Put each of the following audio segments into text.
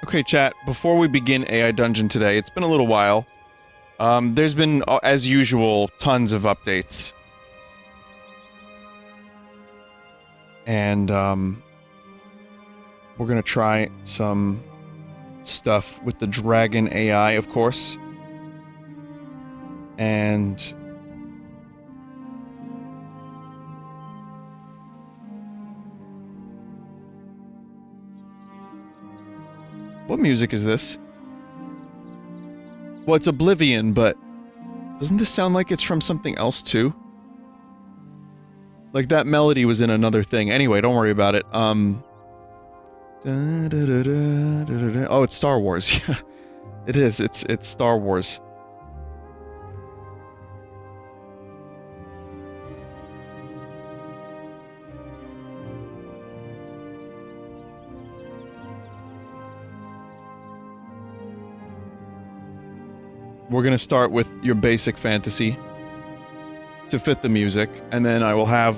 Okay, chat, before we begin AI Dungeon today, it's been a little while. There's been, as usual, tons of updates. And, we're gonna try some stuff with the Dragon AI, of course. And... what music is this? Well, it's Oblivion, but... doesn't this sound like it's from something else, too? Like, that melody was in another thing. Anyway, don't worry about it. Oh, it's Star Wars. Yeah. It is. It's Star Wars. We're gonna start with your basic fantasy to fit the music, and then I will have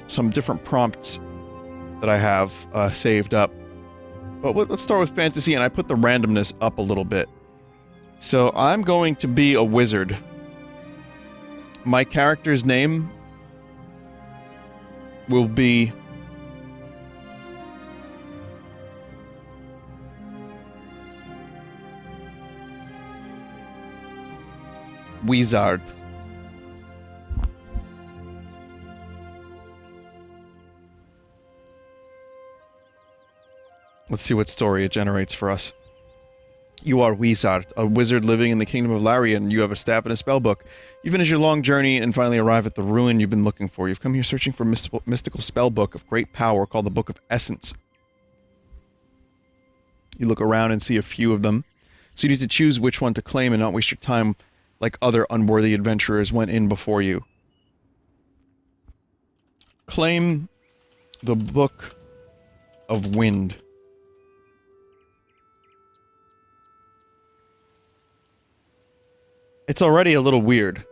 some different prompts that I have saved up. But let's start with fantasy, and I put the randomness up a little bit. So I'm going to be a wizard. My character's name will be... Wizard. Let's see what story it generates for us. You are Wizard, a wizard living in the kingdom of Larian. You have a staff and a spellbook. You finish your long journey and finally arrive at the ruin you've been looking for. You've come here searching for a mystical spellbook of great power called the Book of Essence. You look around and see a few of them, so you need to choose which one to claim and not waste your time like other unworthy adventurers went in before you. Claim the Book of Wind. It's already a little weird,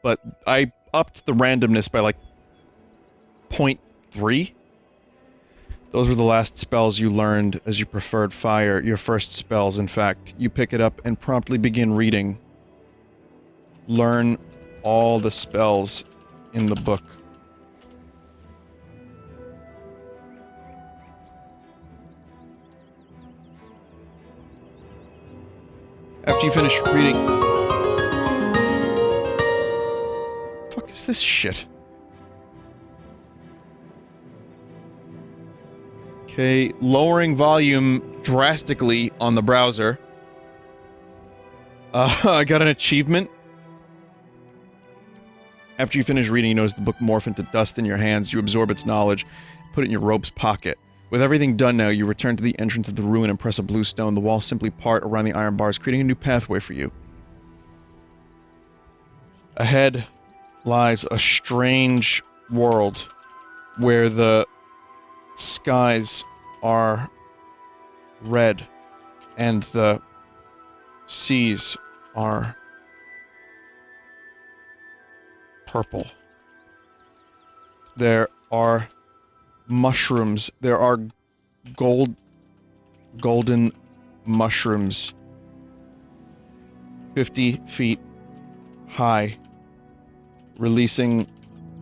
but I upped the randomness by like 0.3. Those were the last spells you learned as you preferred fire, your first spells, in fact. You pick it up and promptly begin reading. Learn all the spells in the book. After you finish reading... fuck is this shit? Okay, lowering volume drastically on the browser. I got an achievement. After you finish reading, you notice the book morph into dust in your hands. You absorb its knowledge, put it in your robe's pocket. With everything done now, you return to the entrance of the ruin and press a blue stone. The walls simply part around the iron bars, creating a new pathway for you. Ahead lies a strange world where the skies are red and the seas are purple. There are mushrooms. There are golden mushrooms 50 feet high, releasing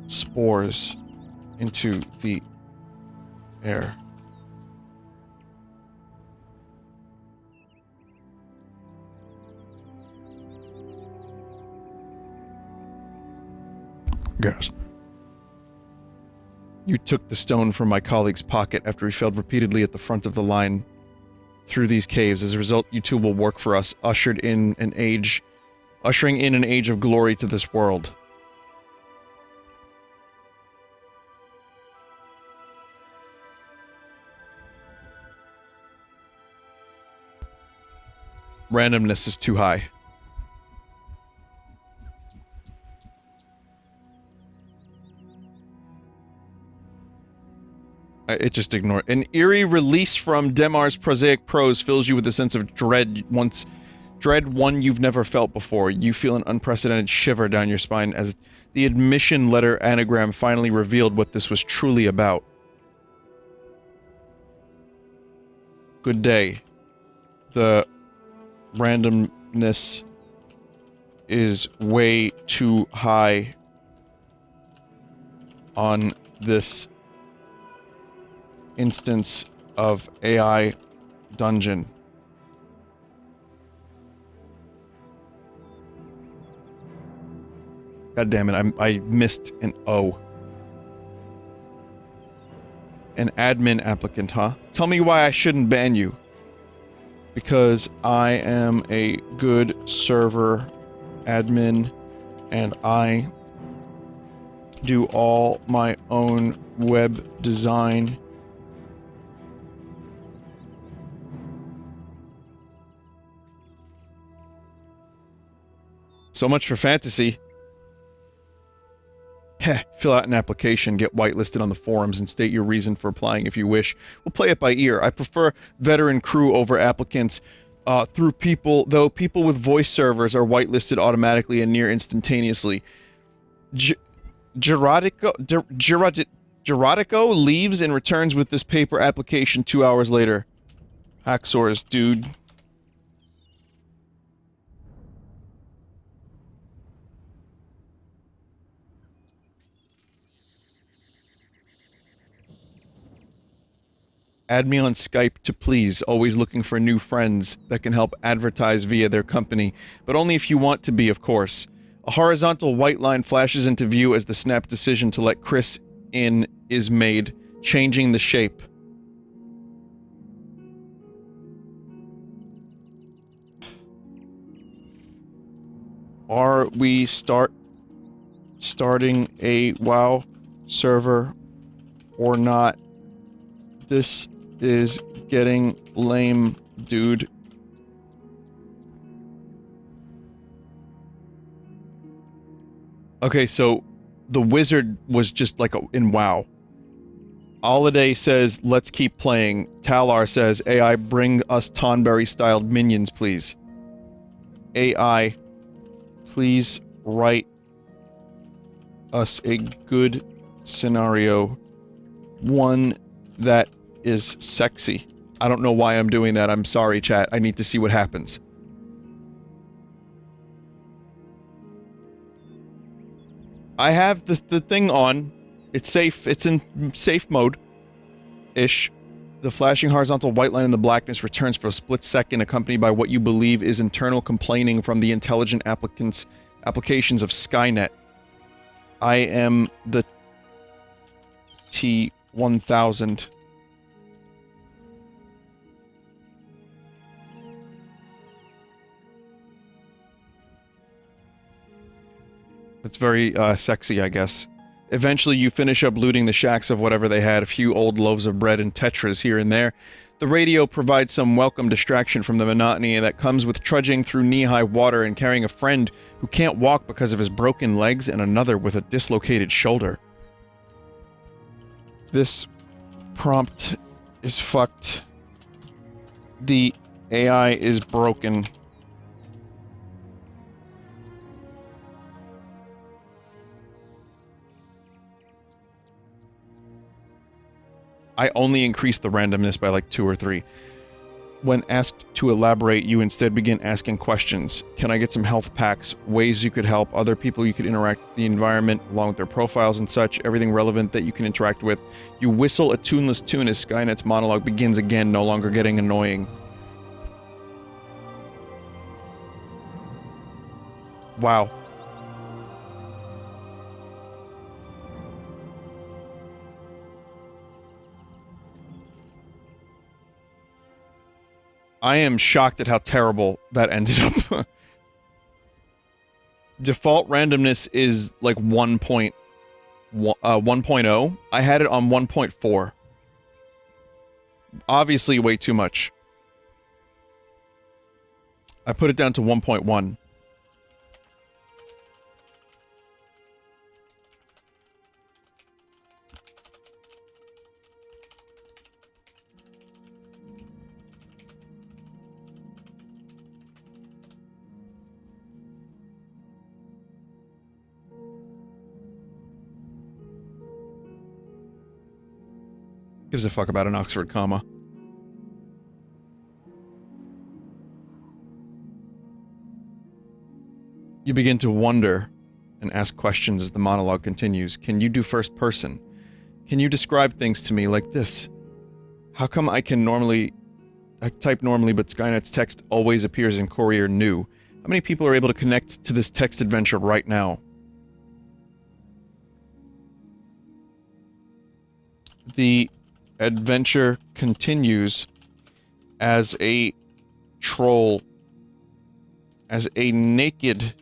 spores into the air. Yes. You took the stone from my colleague's pocket after he failed repeatedly at the front of the line through these caves. As a result, you two will work for us, ushering in an age of glory to this world. Randomness is too high. It just ignored. An eerie release from Demar's prosaic prose fills you with a sense of dread one you've never felt before. You feel an unprecedented shiver down your spine as the admission letter anagram finally revealed what this was truly about. Good day. the randomness is way too high on this instance of AI dungeon. God damn it, I missed an O. An admin applicant, huh? Tell me why I shouldn't ban you. Because I am a good server admin and I do all my own web design. So much for fantasy. Heh, fill out an application, get whitelisted on the forums, and state your reason for applying if you wish. We'll play it by ear. I prefer veteran crew over applicants, though people with voice servers are whitelisted automatically and near instantaneously. Gerodico leaves and returns with this paper application 2 hours later. Hacksaws, dude. Add me on Skype to please, always looking for new friends that can help advertise via their company, but only if you want to be, of course. A horizontal white line flashes into view as the snap decision to let Chris in is made, changing the shape. Are we starting a WoW server or not? This is getting lame, dude. Okay, so the wizard was just like in WoW. Holiday says, let's keep playing. Talar says, AI, bring us Tonberry-styled minions, please. AI, please write us a good scenario. One that is sexy. I don't know why I'm doing that. I'm sorry, chat. I need to see what happens. I have the thing on. It's safe. It's in safe mode-ish. The flashing horizontal white line in the blackness returns for a split second, accompanied by what you believe is internal complaining from the intelligent applications of Skynet. I am the T-1000. It's very, sexy, I guess. Eventually, you finish up looting the shacks of whatever they had, a few old loaves of bread and tetras here and there. The radio provides some welcome distraction from the monotony that comes with trudging through knee-high water and carrying a friend who can't walk because of his broken legs and another with a dislocated shoulder. This prompt is fucked. The AI is broken. I only increased the randomness by like 2 or 3. When asked to elaborate, you instead begin asking questions. Can I get some health packs? Ways you could help? Other people you could interact with the environment, along with their profiles and such, everything relevant that you can interact with. You whistle a tuneless tune as Skynet's monologue begins again, no longer getting annoying. Wow. I am shocked at how terrible that ended up. Default randomness is like 1.0. I had it on 1.4. Obviously way too much. I put it down to 1.1. Gives a fuck about an Oxford comma. You begin to wonder and ask questions as the monologue continues. Can you do first person? Can you describe things to me like this? How come I type normally, but Skynet's text always appears in Courier New? How many people are able to connect to this text adventure right now? The adventure continues as a naked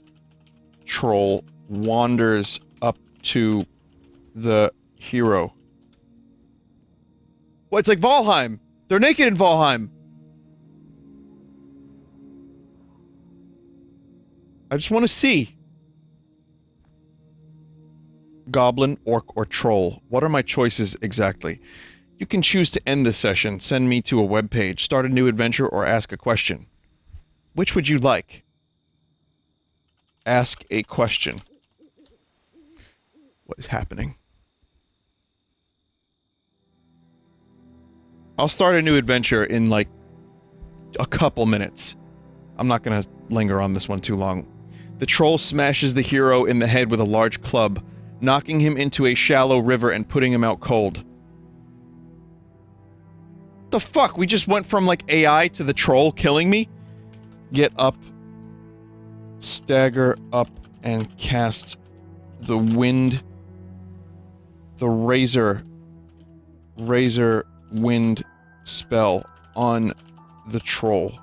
troll wanders up to the hero. Well, it's like Valheim! They're naked in Valheim! I just want to see. Goblin, orc, or troll. What are my choices exactly? You can choose to end this session, send me to a webpage, start a new adventure, or ask a question. Which would you like? Ask a question. What is happening? I'll start a new adventure in, like, a couple minutes. I'm not gonna linger on this one too long. The troll smashes the hero in the head with a large club, knocking him into a shallow river and putting him out cold. The fuck? We just went from, like, AI to the troll killing me? Get up. Stagger up and cast the razor wind spell on the troll.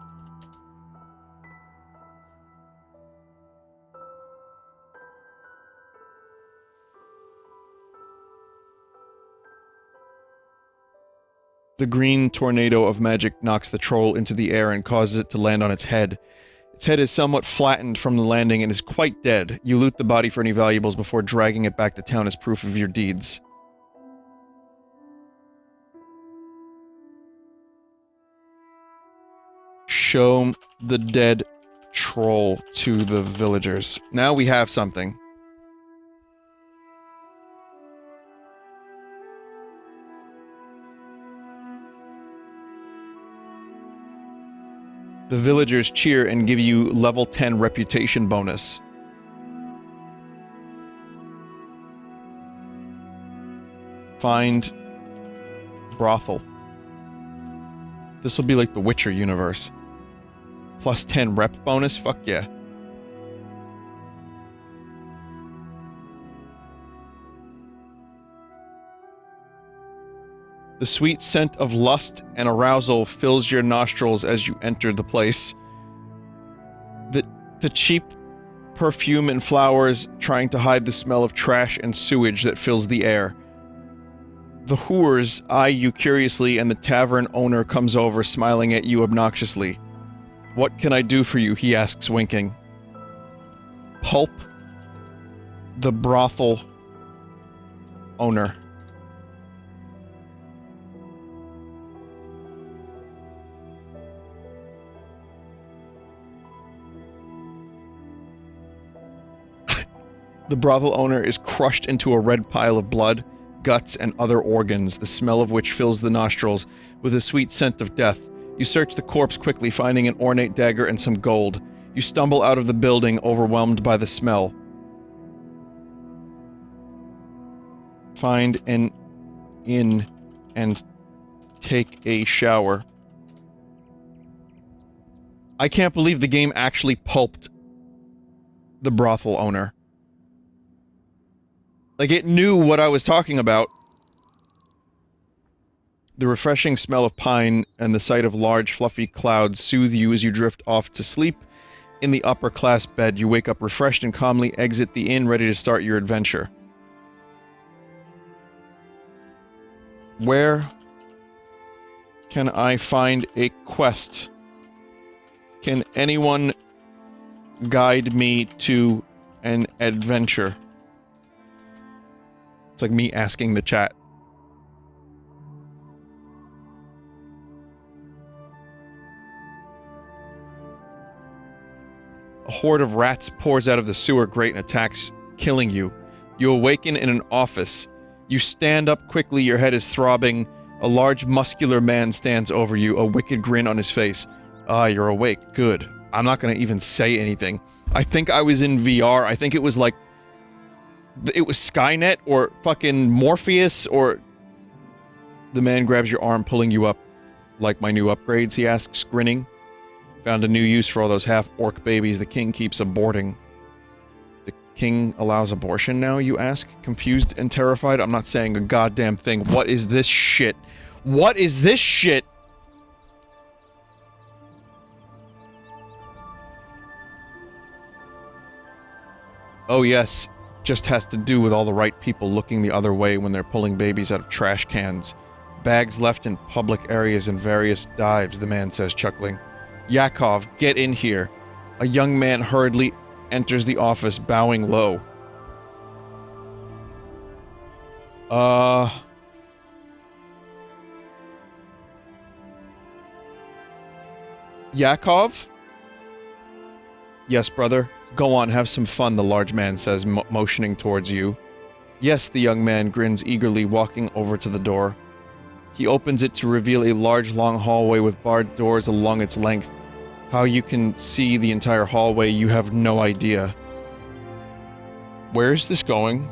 The green tornado of magic knocks the troll into the air and causes it to land on its head. Its head is somewhat flattened from the landing and is quite dead. You loot the body for any valuables before dragging it back to town as proof of your deeds. Show the dead troll to the villagers. Now we have something. The villagers cheer and give you level 10 reputation bonus. Find brothel. This will be like the Witcher universe. Plus 10 rep bonus? Fuck yeah. The sweet scent of lust and arousal fills your nostrils as you enter the place. The cheap perfume and flowers trying to hide the smell of trash and sewage that fills the air. The whores eye you curiously and the tavern owner comes over smiling at you obnoxiously. What can I do for you? He asks, winking. Pulp the brothel owner. The brothel owner is crushed into a red pile of blood, guts, and other organs, the smell of which fills the nostrils with a sweet scent of death. You search the corpse quickly, finding an ornate dagger and some gold. You stumble out of the building, overwhelmed by the smell. Find an inn and take a shower. I can't believe the game actually pulped the brothel owner. Like, it knew what I was talking about. The refreshing smell of pine and the sight of large, fluffy clouds soothe you as you drift off to sleep. In the upper-class bed, you wake up refreshed and calmly exit the inn, ready to start your adventure. Where can I find a quest? Can anyone guide me to an adventure? It's like me asking the chat. A horde of rats pours out of the sewer grate and attacks, killing you. You awaken in an office. You stand up quickly, your head is throbbing. A large, muscular man stands over you, a wicked grin on his face. Ah, you're awake. Good. I'm not gonna even say anything. I think I was in VR. I think it was like... It was Skynet or fucking Morpheus or... The man grabs your arm, pulling you up. Like my new upgrades, he asks, grinning. Found a new use for all those half-orc babies the king keeps aborting. The king allows abortion now, you ask? Confused and terrified? I'm not saying a goddamn thing. What is this shit? What is this shit? Oh yes, just has to do with all the right people looking the other way when they're pulling babies out of trash cans. Bags left in public areas in various dives, the man says, chuckling. Yakov, get in here. A young man hurriedly enters the office, bowing low. Yakov? Yes, brother. Go on, have some fun, the large man says, motioning towards you. Yes, the young man grins eagerly, walking over to the door. He opens it to reveal a large, long hallway with barred doors along its length. How you can see the entire hallway, you have no idea. Where is this going?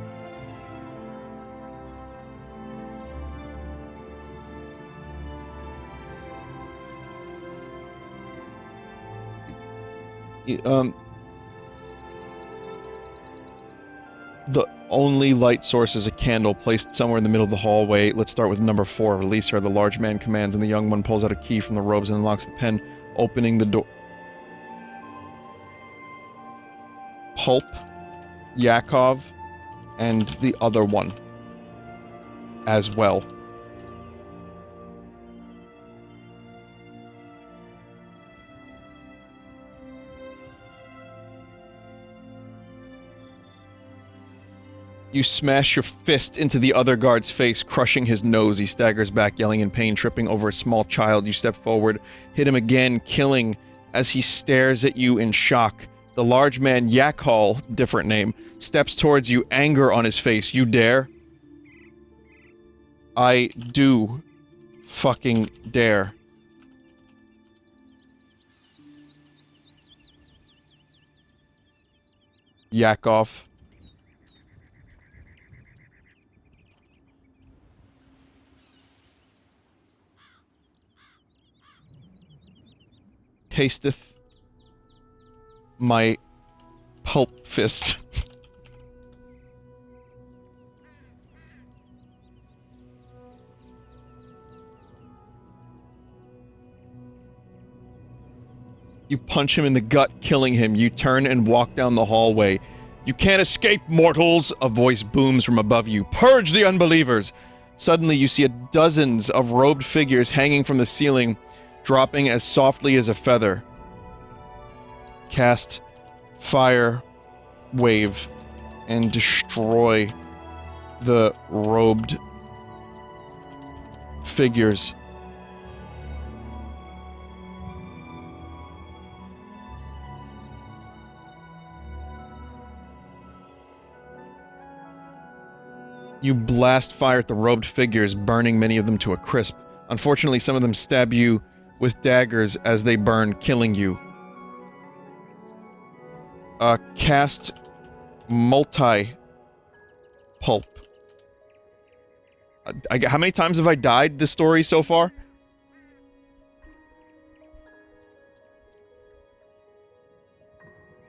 The only light source is a candle placed somewhere in the middle of the hallway. Let's start with number 4. Release her, the large man commands, and the young one pulls out a key from the robes and unlocks the pen, opening the door. Pulp, Yakov, and the other one as well. You smash your fist into the other guard's face, crushing his nose. He staggers back, yelling in pain, tripping over a small child. You step forward, hit him again, killing as he stares at you in shock. The large man, Yakhal, different name, steps towards you, anger on his face. You dare? I do fucking dare. Yakov. Tasteth my pulp fist. You punch him in the gut, killing him. You turn and walk down the hallway. You can't escape, mortals! A voice booms from above you. Purge the unbelievers! Suddenly you see dozens of robed figures hanging from the ceiling, dropping as softly as a feather. Cast Fire Wave and destroy the robed figures. You blast fire at the robed figures, burning many of them to a crisp. Unfortunately, some of them stab you with daggers as they burn, killing you. Cast multi-pulp. How many times have I died this story so far?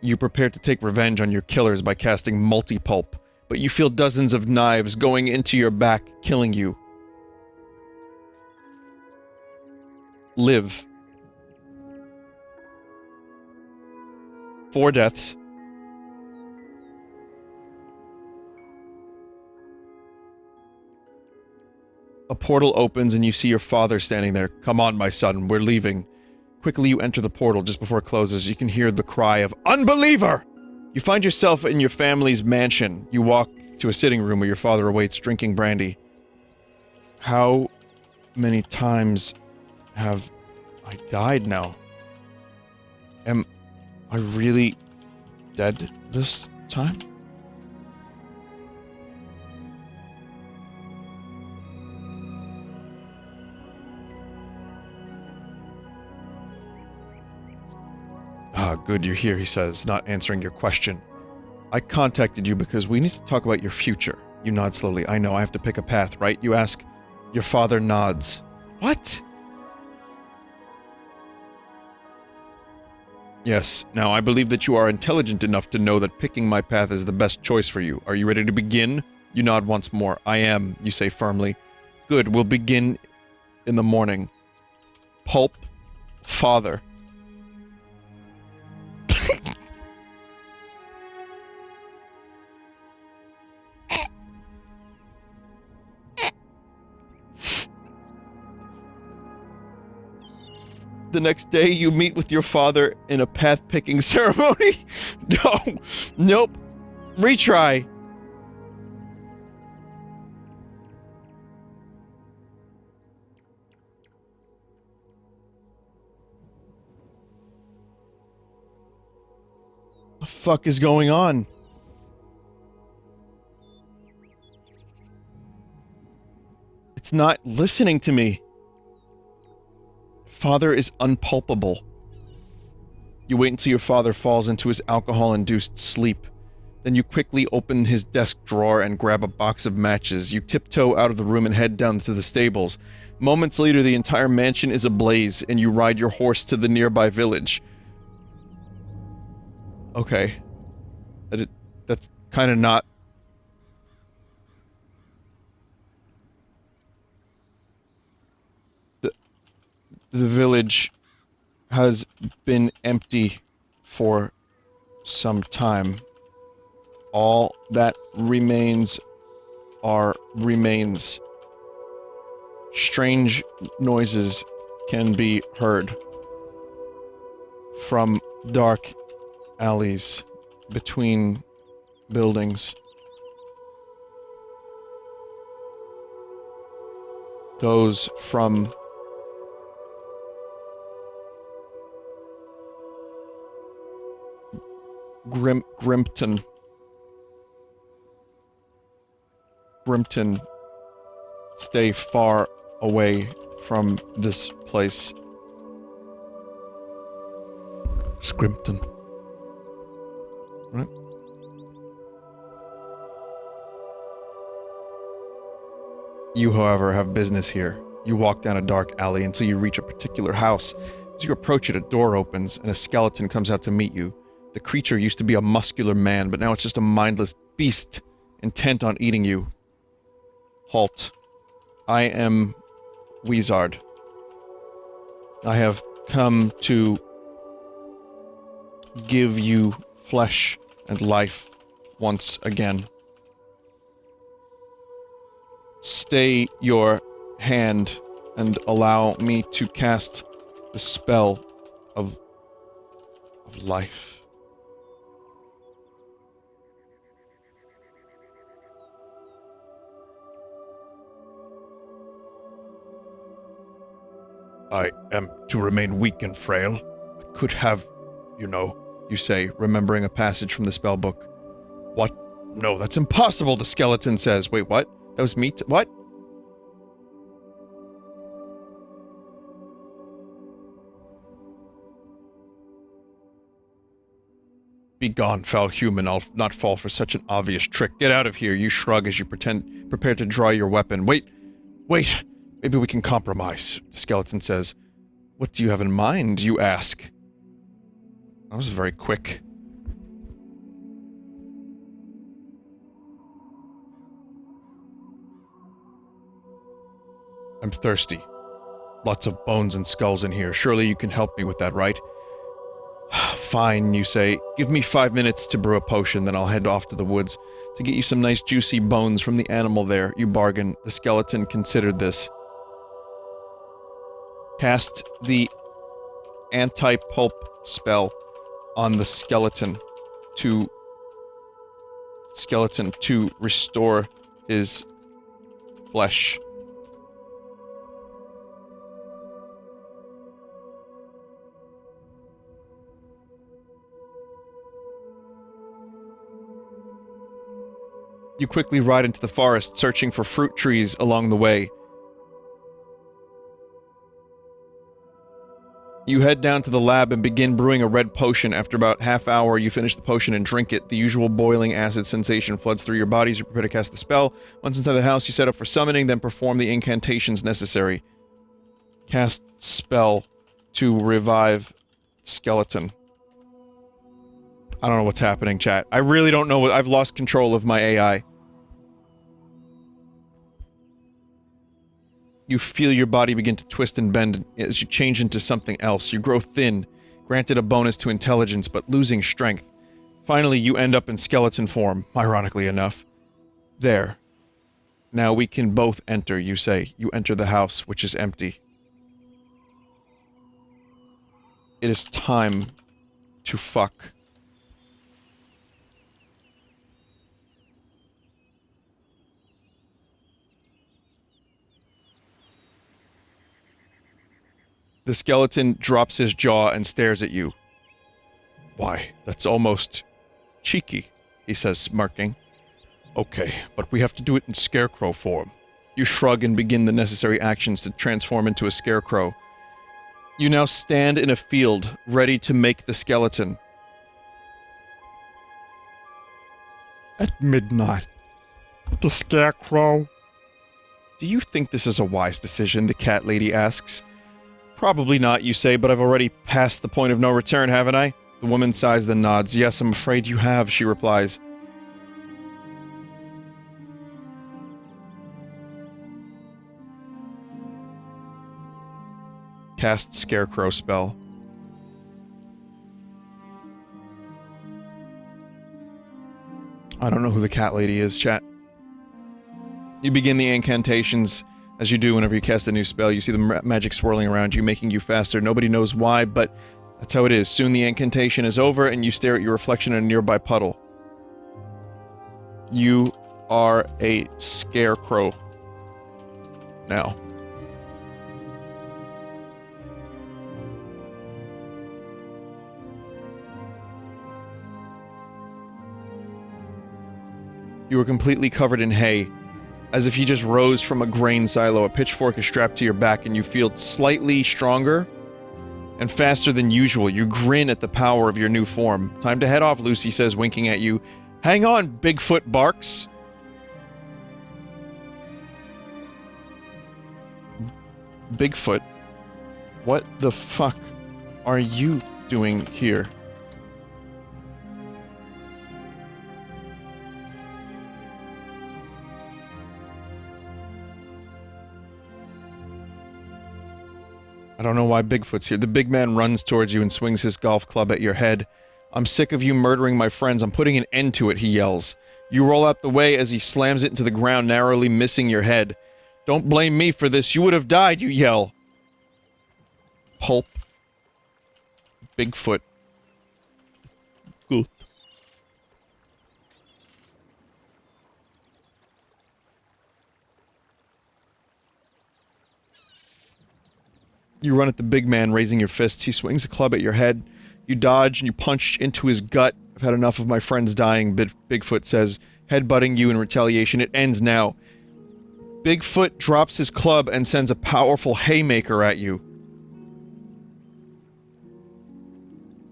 You prepare to take revenge on your killers by casting multi-pulp, but you feel dozens of knives going into your back, killing you. Live. 4 deaths. A portal opens and you see your father standing there. Come on, my son, we're leaving. Quickly you enter the portal. Just before it closes, you can hear the cry of Unbeliever! You find yourself in your family's mansion. You walk to a sitting room where your father awaits, drinking brandy. How many times have I died now? Am I really dead this time? Ah, good you're here, he says, not answering your question. I contacted you because we need to talk about your future. You nod slowly. I know, I have to pick a path, right? You ask. Your father nods. What? Yes. Now, I believe that you are intelligent enough to know that picking my path is the best choice for you. Are you ready to begin? You nod once more. I am, you say firmly. Good, we'll begin in the morning. Pulp. Father. The next day, you meet with your father in a path-picking ceremony? No. Nope. Retry. What the fuck is going on? It's not listening to me. Father is unpulpable. You wait until your father falls into his alcohol-induced sleep. Then you quickly open his desk drawer and grab a box of matches. You tiptoe out of the room and head down to the stables. Moments later, the entire mansion is ablaze, and you ride your horse to the nearby village. Okay. That's kind of not... The village has been empty for some time. All that remains are remains. Strange noises can be heard from dark alleys between buildings. Those from Grimpton stay far away from this place. Scrimpton. Right? You, however, have business here. You walk down a dark alley until you reach a particular house. As you approach it, a door opens and a skeleton comes out to meet you. The creature used to be a muscular man, but now it's just a mindless beast, intent on eating you. Halt. I am Wizard. I have come to give you flesh and life once again. Stay your hand and allow me to cast the spell of life. I am to remain weak and frail. I could have, you know, you say, remembering a passage from the spellbook. What? No, that's impossible, the skeleton says. Wait, what? That was me what? Be gone, foul human. I'll not fall for such an obvious trick. Get out of here, you shrug as you prepare to draw your weapon. Wait! Maybe we can compromise, the skeleton says. What do you have in mind, you ask? That was very quick. I'm thirsty. Lots of bones and skulls in here. Surely you can help me with that, right? Fine, you say. Give me 5 minutes to brew a potion, then I'll head off to the woods to get you some nice juicy bones from the animal there. You bargain. The skeleton considered this. Cast the anti-pulp spell on the skeleton to restore his flesh. You quickly ride into the forest, searching for fruit trees along the way. You head down to the lab and begin brewing a red potion. After about half hour, you finish the potion and drink it. The usual boiling acid sensation floods through your bodies. You prepare to cast the spell. Once inside the house, you set up for summoning, then perform the incantations necessary. Cast spell to revive skeleton. I don't know what's happening, chat. I really don't know what- I've lost control of my AI. You feel your body begin to twist and bend as you change into something else. You grow thin, granted a bonus to intelligence, but losing strength. Finally, you end up in skeleton form, ironically enough. There. Now we can both enter, you say. You enter the house, which is empty. It is time to fuck. The skeleton drops his jaw and stares at you. Why, that's almost cheeky, he says, smirking. Okay, but we have to do it in Scarecrow form. You shrug and begin the necessary actions to transform into a Scarecrow. You now stand in a field, ready to make the skeleton. At midnight, the Scarecrow. Do you think this is a wise decision? The cat lady asks. Probably not, you say, but I've already passed the point of no return, haven't I? The woman sighs then nods. Yes, I'm afraid you have, she replies. Cast Scarecrow spell. I don't know who the cat lady is, chat. You begin the incantations. As you do whenever you cast a new spell, you see the magic swirling around you, making you faster. Nobody knows why, but that's how it is. Soon the incantation is over, and you stare at your reflection in a nearby puddle. You are a Scarecrow. Now. You are completely covered in hay, as if you just rose from a grain silo. A pitchfork is strapped to your back and you feel slightly stronger and faster than usual. You grin at the power of your new form. Time to head off, Lucy says, winking at you. Hang on, Bigfoot barks. Bigfoot? What the fuck are you doing here? I don't know why Bigfoot's here. The big man runs towards you and swings his golf club at your head. I'm sick of you murdering my friends. I'm putting an end to it, he yells. You roll out the way as he slams it into the ground, narrowly missing your head. Don't blame me for this. You would have died, you yell. Pulp. Bigfoot. Good. You run at the big man, raising your fists. He swings a club at your head. You dodge and you punch into his gut. I've had enough of my friends dying, Bigfoot says, headbutting you in retaliation. It ends now. Bigfoot drops his club and sends a powerful haymaker at you.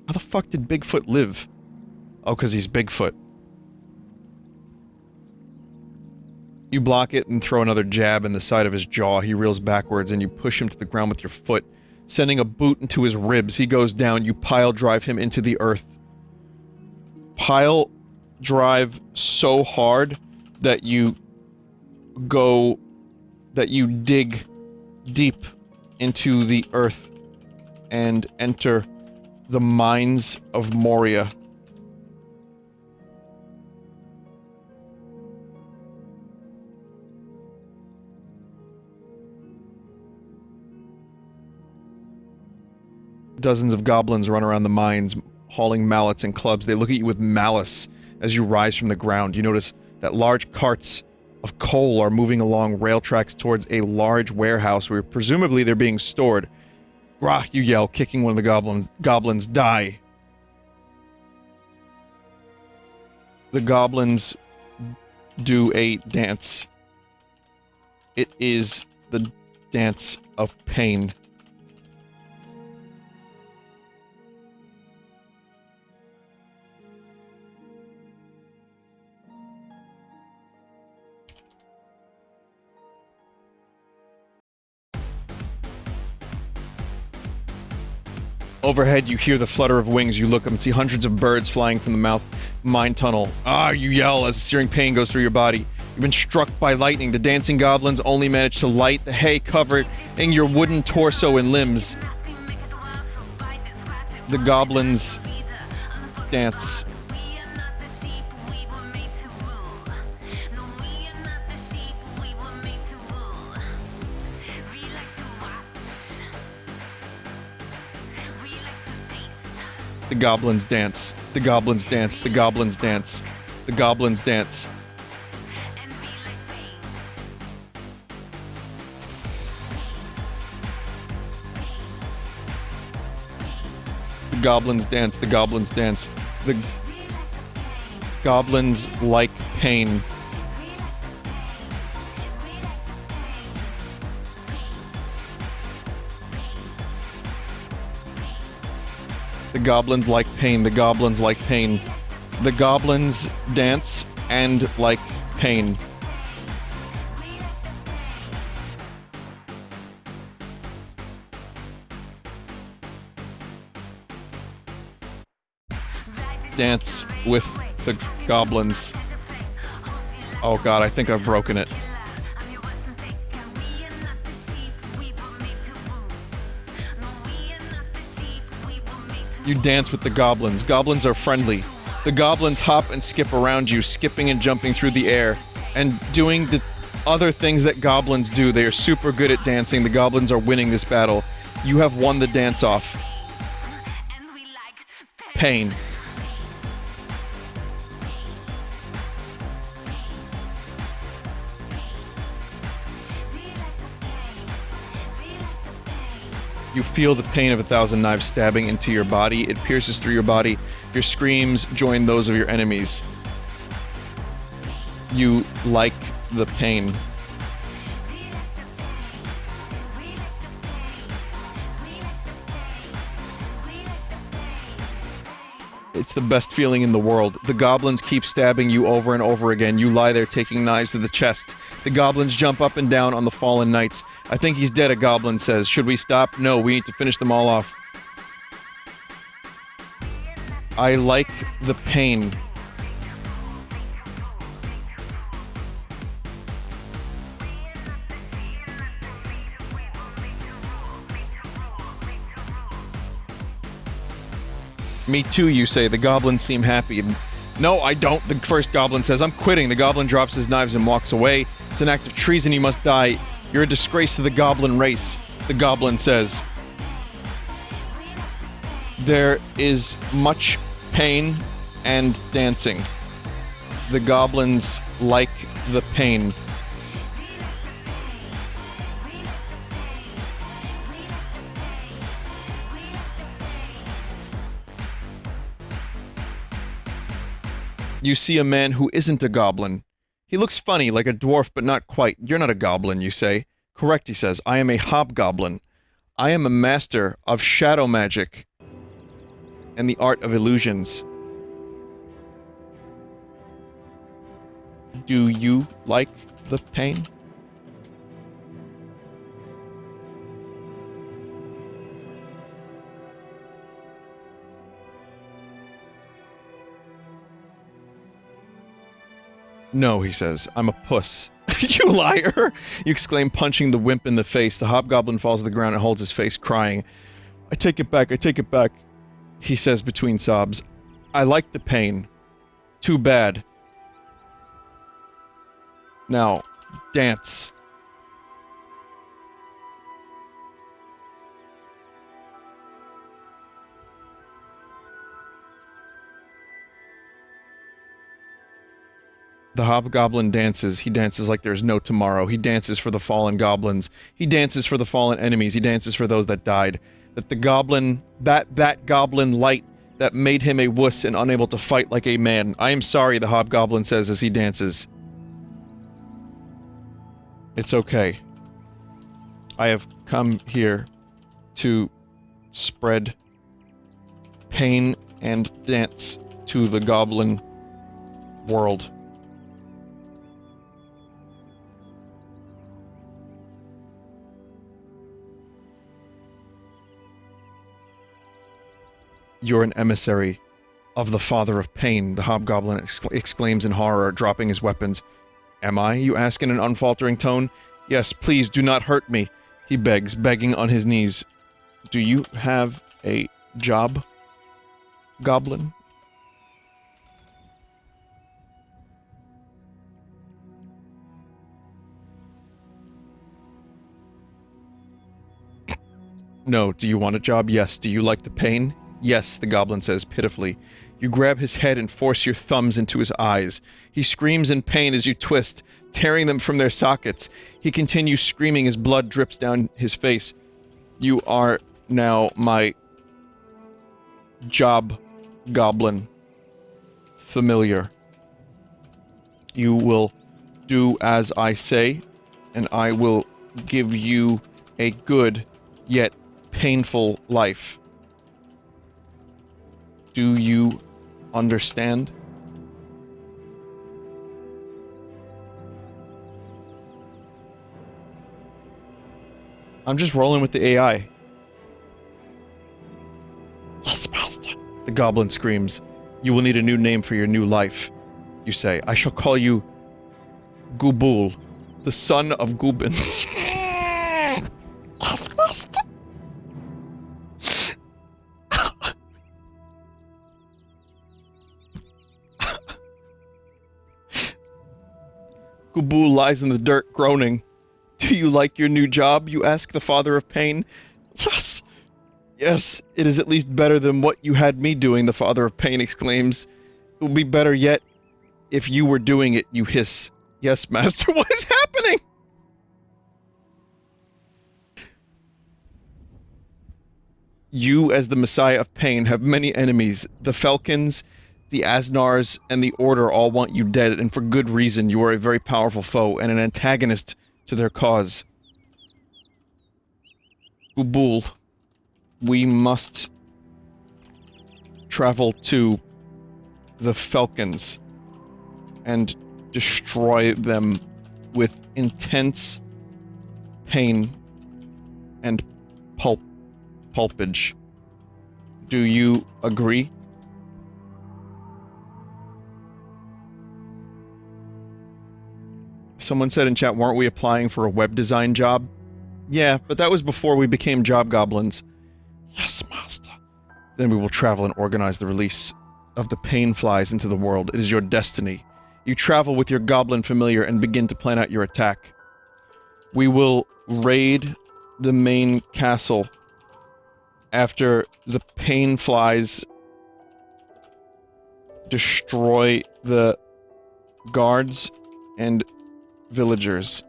How the fuck did Bigfoot live? Oh, 'cause he's Bigfoot. You block it and throw another jab in the side of his jaw. He reels backwards and you push him to the ground with your foot, sending a boot into his ribs. He goes down. You pile drive him into the earth. Pile drive so hard that you dig deep into the earth and enter the mines of Moria. Dozens of goblins run around the mines, hauling mallets and clubs. They look at you with malice as you rise from the ground. You notice that large carts of coal are moving along rail tracks towards a large warehouse where presumably they're being stored. Grah, you yell, kicking one of the goblins. Die. The goblins do a dance. It is the dance of pain. Overhead, you hear the flutter of wings. You look up and see hundreds of birds flying from the mine tunnel. Ah, you yell as searing pain goes through your body. You've been struck by lightning. The dancing goblins only manage to light the hay covering your wooden torso and limbs. The goblins dance. The goblins dance. The goblins dance. The goblins dance. The goblins dance. The goblins dance. The goblins dance. The goblins like pain. The goblins like pain. The goblins like pain. The goblins dance and like pain. Dance with the goblins. Oh god, I think I've broken it. You dance with the goblins. Goblins are friendly. The goblins hop and skip around you, skipping and jumping through the air, and doing the other things that goblins do. They are super good at dancing. The goblins are winning this battle. You have won the dance-off. Pain. You feel the pain of 1,000 knives stabbing into your body. It pierces through your body. Your screams join those of your enemies. You like the pain. It's the best feeling in the world. The goblins keep stabbing you over and over again. You lie there taking knives to the chest. The goblins jump up and down on the fallen knights. I think he's dead, a goblin says. Should we stop? No, we need to finish them all off. I like the pain. Me too, you say. The goblins seem happy. No, I don't, the first goblin says. I'm quitting. The goblin drops his knives and walks away. It's an act of treason. You must die. You're a disgrace to the goblin race, the goblin says. There is much pain and dancing. The goblins like the pain. You see a man who isn't a goblin. He looks funny, like a dwarf, but not quite. You're not a goblin, you say. Correct, he says. I am a hobgoblin. I am a master of shadow magic and the art of illusions. Do you like the pain? No, he says. I'm a puss. You liar! You exclaim, punching the wimp in the face. The hobgoblin falls to the ground and holds his face, crying. I take it back, I take it back, he says between sobs. I like the pain. Too bad. Now, dance. The hobgoblin dances. He dances like there's no tomorrow. He dances for the fallen goblins. He dances for the fallen enemies. He dances for those that died. That the goblin... That goblin light that made him a wuss and unable to fight like a man. I am sorry, the hobgoblin says as he dances. It's okay. I have come here to spread pain and dance to the goblin world. You're an emissary of the Father of Pain, the hobgoblin exclaims in horror, dropping his weapons. Am I? You ask in an unfaltering tone. Yes, please do not hurt me, he begs, begging on his knees. Do you have a job, goblin? No, do you want a job? Yes. Do you like the pain? Yes, the goblin says pitifully. You grab his head and force your thumbs into his eyes. He screams in pain as you twist, tearing them from their sockets. He continues screaming as blood drips down his face. You are now my job, goblin. Familiar. You will do as I say, and I will give you a good, yet painful life. Do you understand? I'm just rolling with the AI. Yes, master. The goblin screams. You will need a new name for your new life. You say, I shall call you Gubul, the son of Gubins. Yes, master. Gubul lies in the dirt, groaning. Do you like your new job? You ask the Father of Pain. Yes! Yes, it is at least better than what you had me doing, the Father of Pain exclaims. It would be better yet if you were doing it, you hiss. Yes, Master, what is happening? You, as the Messiah of Pain, have many enemies. The Falcons, the Asnars, and the Order all want you dead, and for good reason. You are a very powerful foe, and an antagonist to their cause. Gubul, we must travel to the Falcons and destroy them with intense pain and pulpage. Do you agree? Someone said in chat, weren't we applying for a web design job? Yeah, but that was before we became job goblins. Yes, master. Then we will travel and organize the release of the pain flies into the world. It is your destiny. You travel with your goblin familiar and begin to plan out your attack. We will raid the main castle after the pain flies destroy the guards and villagers.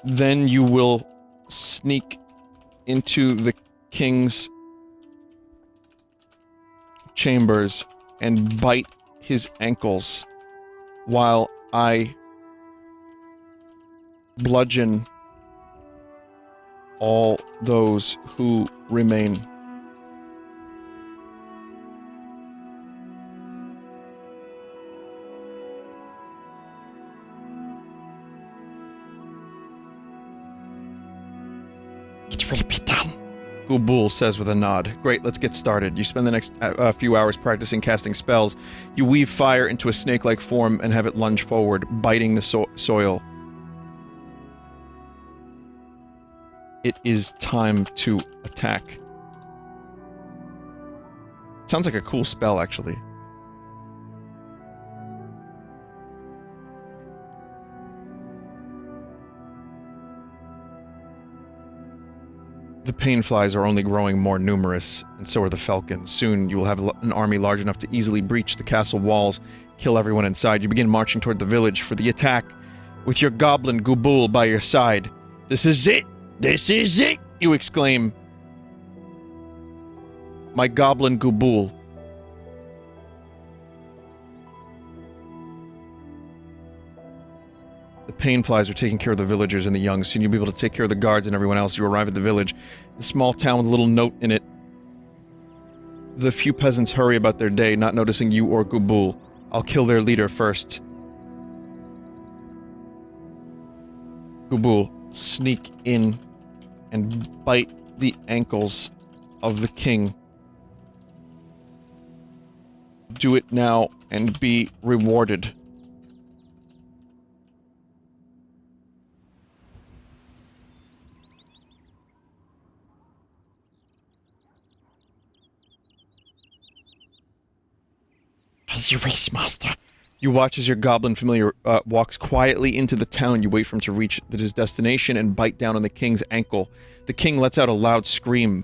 Then you will sneak into the king's chambers and bite his ankles while I bludgeon all those who remain. It will be done. Gubul says with a nod. Great, let's get started. You spend the next few hours practicing casting spells. You weave fire into a snake-like form and have it lunge forward, biting the soil. It is time to attack. Sounds like a cool spell, actually. The pain flies are only growing more numerous, and so are the falcons. Soon you will have an army large enough to easily breach the castle walls, kill everyone inside. You begin marching toward the village for the attack, with your goblin Gubul by your side. This is it! This is it! You exclaim. My goblin Gubul. The pain flies are taking care of the villagers and the young. Soon you'll be able to take care of the guards and everyone else. You arrive at the village. A small town with a little note in it. The few peasants hurry about their day, not noticing you or Gubul. I'll kill their leader first. Gubul, sneak in and bite the ankles of the king do it now and be rewarded. As you wish, master. You watch as your goblin familiar walks quietly into the town. You wait for him to reach his destination and bite down on the king's ankle. The king lets out a loud scream,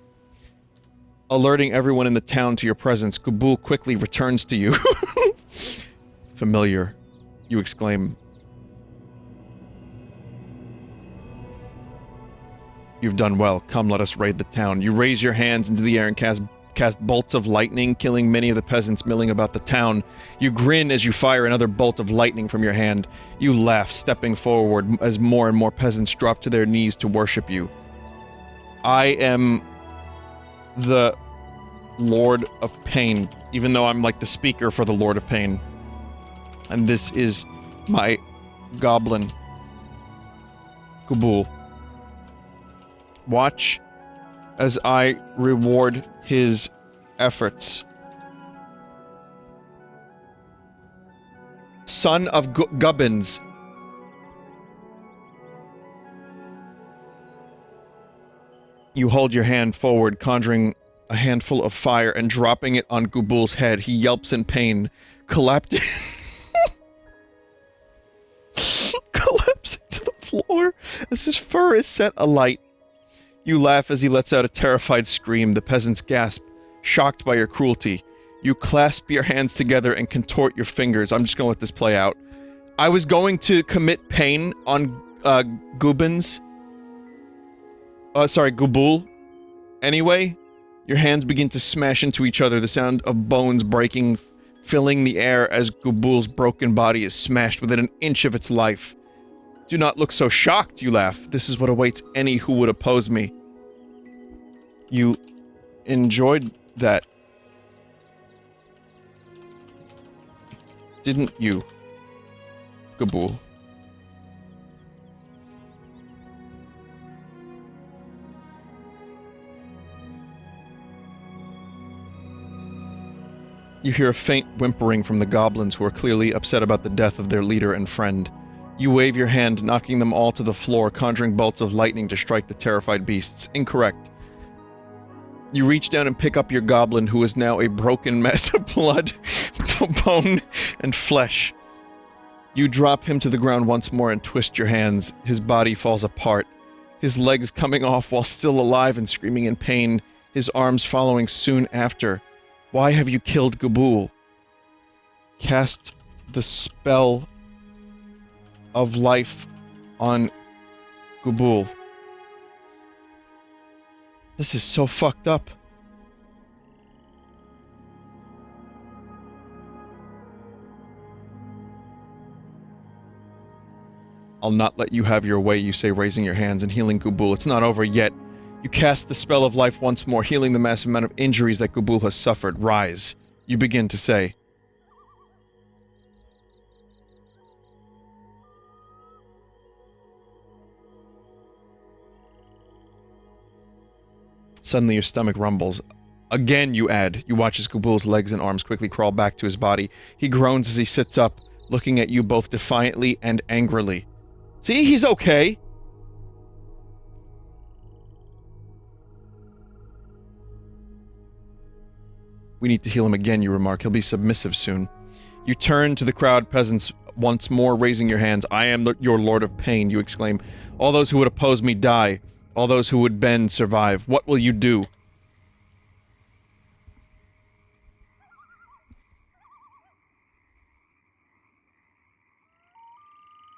alerting everyone in the town to your presence. Gubul quickly returns to you. Familiar, you exclaim. You've done well. Come, let us raid the town. You raise your hands into the air and cast bolts of lightning, killing many of the peasants milling about the town. You grin as you fire another bolt of lightning from your hand. You laugh, stepping forward as more and more peasants drop to their knees to worship you. I am the Lord of Pain, even though I'm like the speaker for the Lord of Pain. And this is my goblin, Gubul. Watch as I reward his efforts. Son of Goblins. You hold your hand forward, conjuring a handful of fire and dropping it on Gubul's head. He yelps in pain, collapsing to the floor as his fur is set alight. You laugh as he lets out a terrified scream. The peasants gasp, shocked by your cruelty. You clasp your hands together and contort your fingers. I'm just gonna let this play out. I was going to commit pain on, Gubins. Gubul. Anyway, your hands begin to smash into each other, the sound of bones breaking, filling the air as Gubul's broken body is smashed within an inch of its life. Do not look so shocked, you laugh. This is what awaits any who would oppose me. You enjoyed that, didn't you, Gubul? You hear a faint whimpering from the goblins who are clearly upset about the death of their leader and friend. You wave your hand, knocking them all to the floor, conjuring bolts of lightning to strike the terrified beasts. Incorrect. You reach down and pick up your goblin, who is now a broken mess of blood, bone, and flesh. You drop him to the ground once more and twist your hands. His body falls apart, his legs coming off while still alive and screaming in pain, his arms following soon after. Why have you killed Gubul? Cast the spell of life on Gubul. This is so fucked up. I'll not let you have your way, you say, raising your hands and healing Gubul. It's not over yet. You cast the spell of life once more, healing the massive amount of injuries that Gubul has suffered. Rise. You begin to say. Suddenly your stomach rumbles. Again, you add. You watch as Gubul's legs and arms quickly crawl back to his body. He groans as he sits up, looking at you both defiantly and angrily. See, he's okay. We need to heal him again, you remark. He'll be submissive soon. You turn to the crowd peasants, once more raising your hands. I am your Lord of Pain, you exclaim. All those who would oppose me die. All those who would bend survive. What will you do?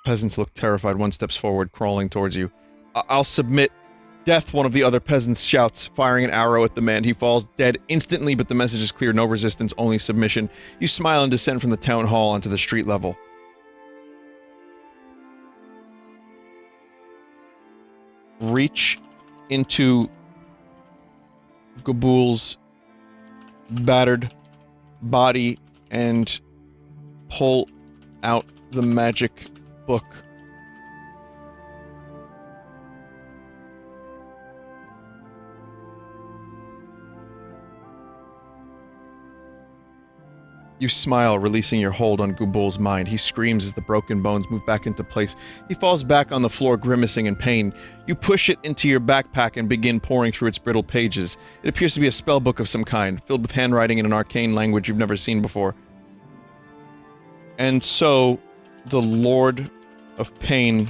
Peasants look terrified. One steps forward, crawling towards you. I'll submit. Death, one of the other peasants shouts, firing an arrow at the man. He falls dead instantly, but the message is clear. No resistance, only submission. You smile and descend from the town hall onto the street level. Reach into Gubul's battered body and pull out the magic book. You smile, releasing your hold on Gubul's mind. He screams as the broken bones move back into place. He falls back on the floor, grimacing in pain. You push it into your backpack and begin pouring through its brittle pages. It appears to be a spellbook of some kind, filled with handwriting in an arcane language you've never seen before. And so, the Lord of Pain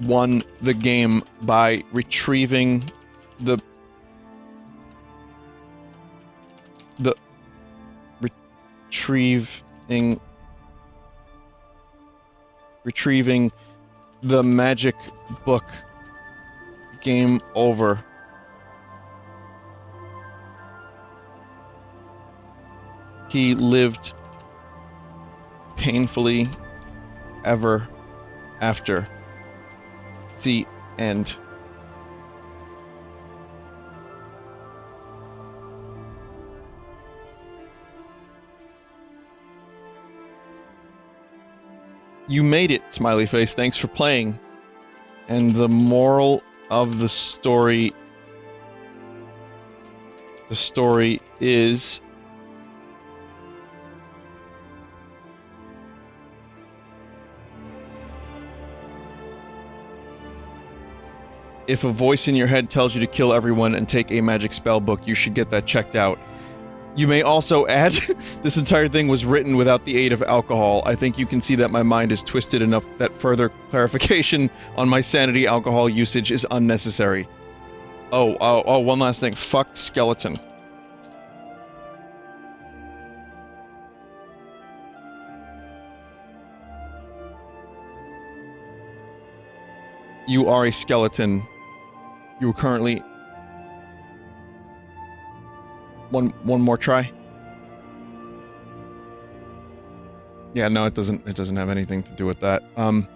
won the game by retrieving retrieving the magic book. Game over. He lived painfully ever after. The end. You made it, smiley face. Thanks for playing. And the moral of the story... The story is... If a voice in your head tells you to kill everyone and take a magic spell book, you should get that checked out. You may also add, this entire thing was written without the aid of alcohol. I think you can see that my mind is twisted enough that further clarification on my sanity alcohol usage is unnecessary. Oh, one last thing. Fuck skeleton. You are a skeleton. You are currently... One more try? Yeah, no, it doesn't have anything to do with that. Hang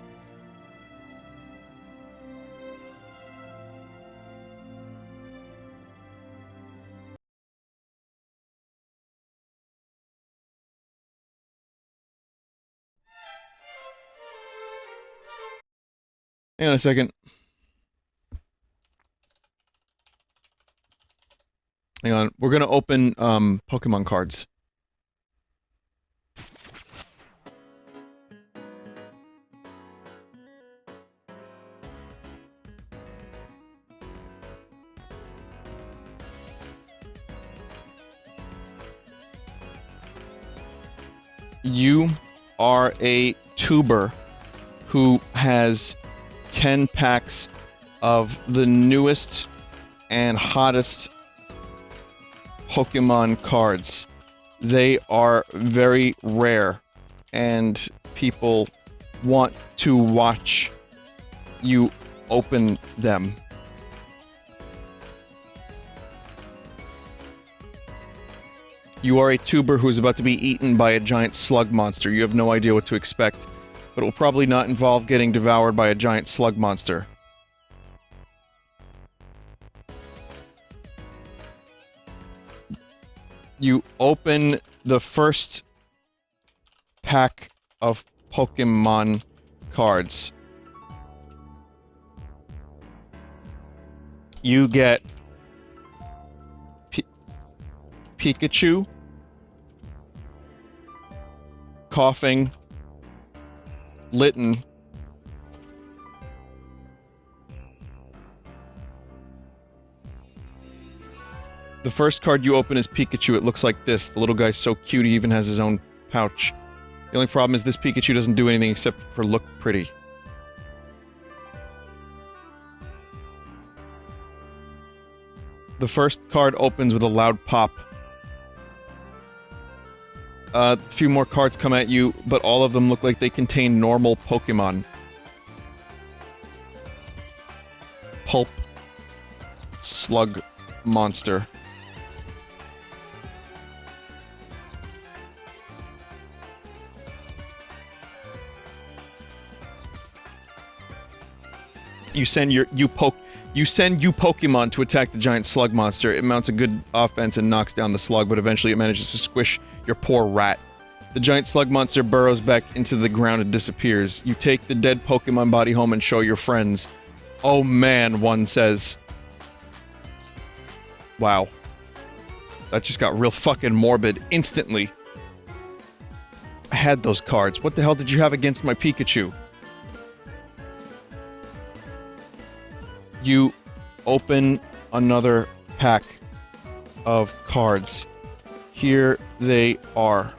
on a second. Hang on, we're gonna open, Pokemon cards. You are a tuber who has 10 packs of the newest and hottest Pokemon cards. They are very rare, and people want to watch you open them. You are a tuber who is about to be eaten by a giant slug monster. You have no idea what to expect, but it will probably not involve getting devoured by a giant slug monster. You open the first pack of Pokemon cards. You get Pikachu, Coughing, Litten, the first card you open is Pikachu. It looks like this. The little guy's so cute, he even has his own pouch. The only problem is this Pikachu doesn't do anything except for look pretty. The first card opens with a loud pop. A few more cards come at you, but all of them look like they contain normal Pokemon. Pulp. Slug. Monster. You send you Pokemon to attack the giant slug monster. It mounts a good offense and knocks down the slug, but eventually it manages to squish your poor rat. The giant slug monster burrows back into the ground and disappears. You take the dead Pokemon body home and show your friends. Oh man, one says. Wow. That just got real fucking morbid instantly. had those cards. What the hell did you have against my Pikachu? You open another pack of cards. Here they are.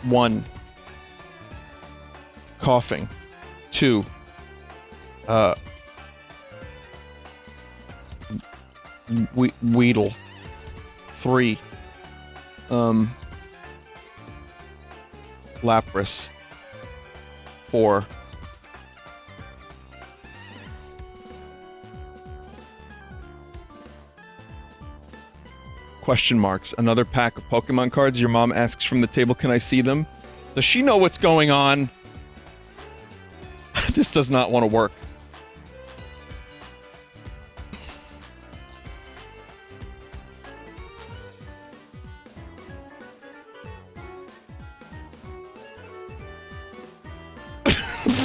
1. Coughing. 2. Weedle. 3. Lapras. 4. Question marks. Another pack of Pokemon cards. Your mom asks from the table, can I see them? Does she know what's going on? This does not want to work.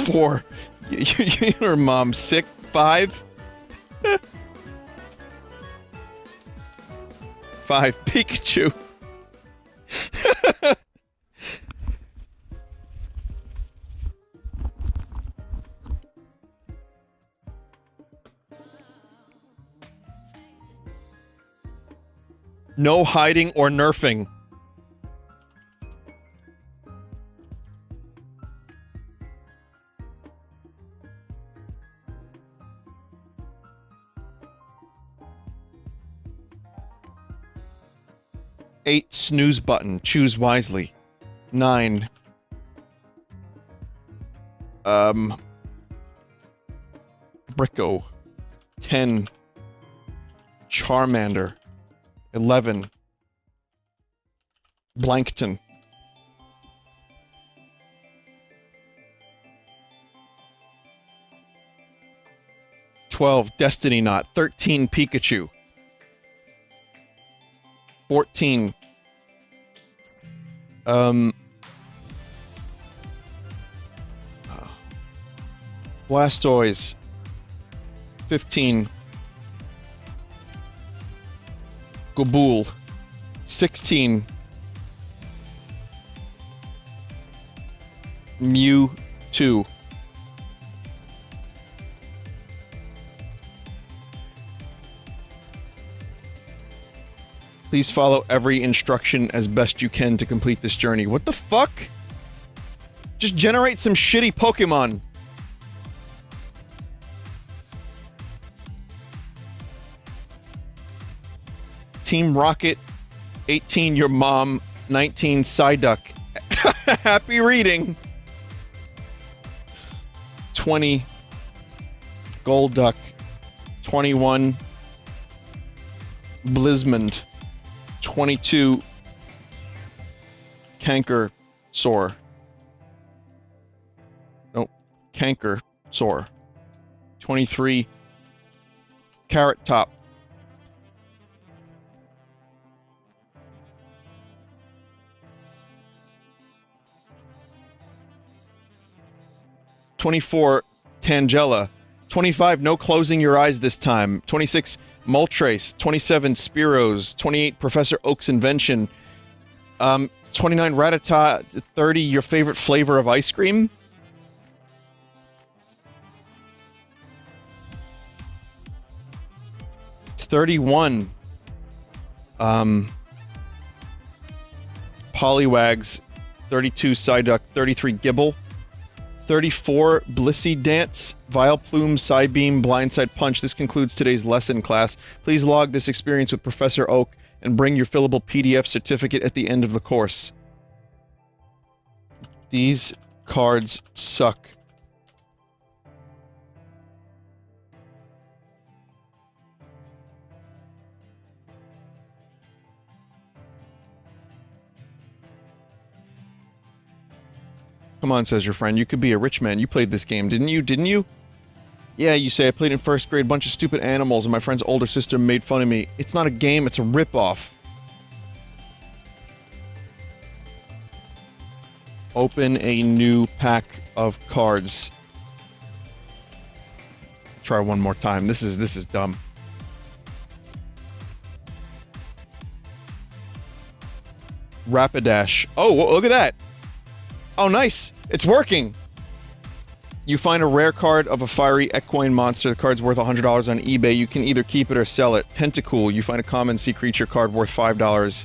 Four. Your mom sick. 5. 5. Pikachu. No hiding or nerfing. Eight, snooze button. Choose wisely. 9. Bricko. 10. Charmander. 11. Blankton. 12. Destiny Knot. 13. Pikachu. 14. Blastoise. 15. Gabool. 16. Mewtwo. Please follow every instruction as best you can to complete this journey. What the fuck? Just generate some shitty Pokemon. Team Rocket. 18, your mom. 19, Psyduck. Happy reading. 20, Golduck. 21, Blizzmond. 22, Cankersaur. No, Cankersaur. 23, Carrot Top. 24, Tangela. 25, no closing your eyes this time. 26, Moltres. 27, Spearows. 28, Professor Oak's invention. 29, Rattata. 30, your favorite flavor of ice cream. It's 31. Poliwags. 32, Psyduck. 33, Gibble. 34, Blissey Dance, Vileplume, Psybeam, Blindside Punch. This concludes today's lesson, class. Please log this experience with Professor Oak and bring your fillable PDF certificate at the end of the course. These cards suck. Come on, says your friend. You could be a rich man. You played this game, didn't you? Didn't you? Yeah, you say, I played in first grade, bunch of stupid animals, and my friend's older sister made fun of me. It's not a game, it's a ripoff. Open a new pack of cards. Try one more time. This is dumb. Rapidash. Oh, look at that! Oh, nice! It's working! You find a rare card of a fiery equine monster. The card's worth $100 on eBay. You can either keep it or sell it. Tentacool. You find a common sea creature card worth $5.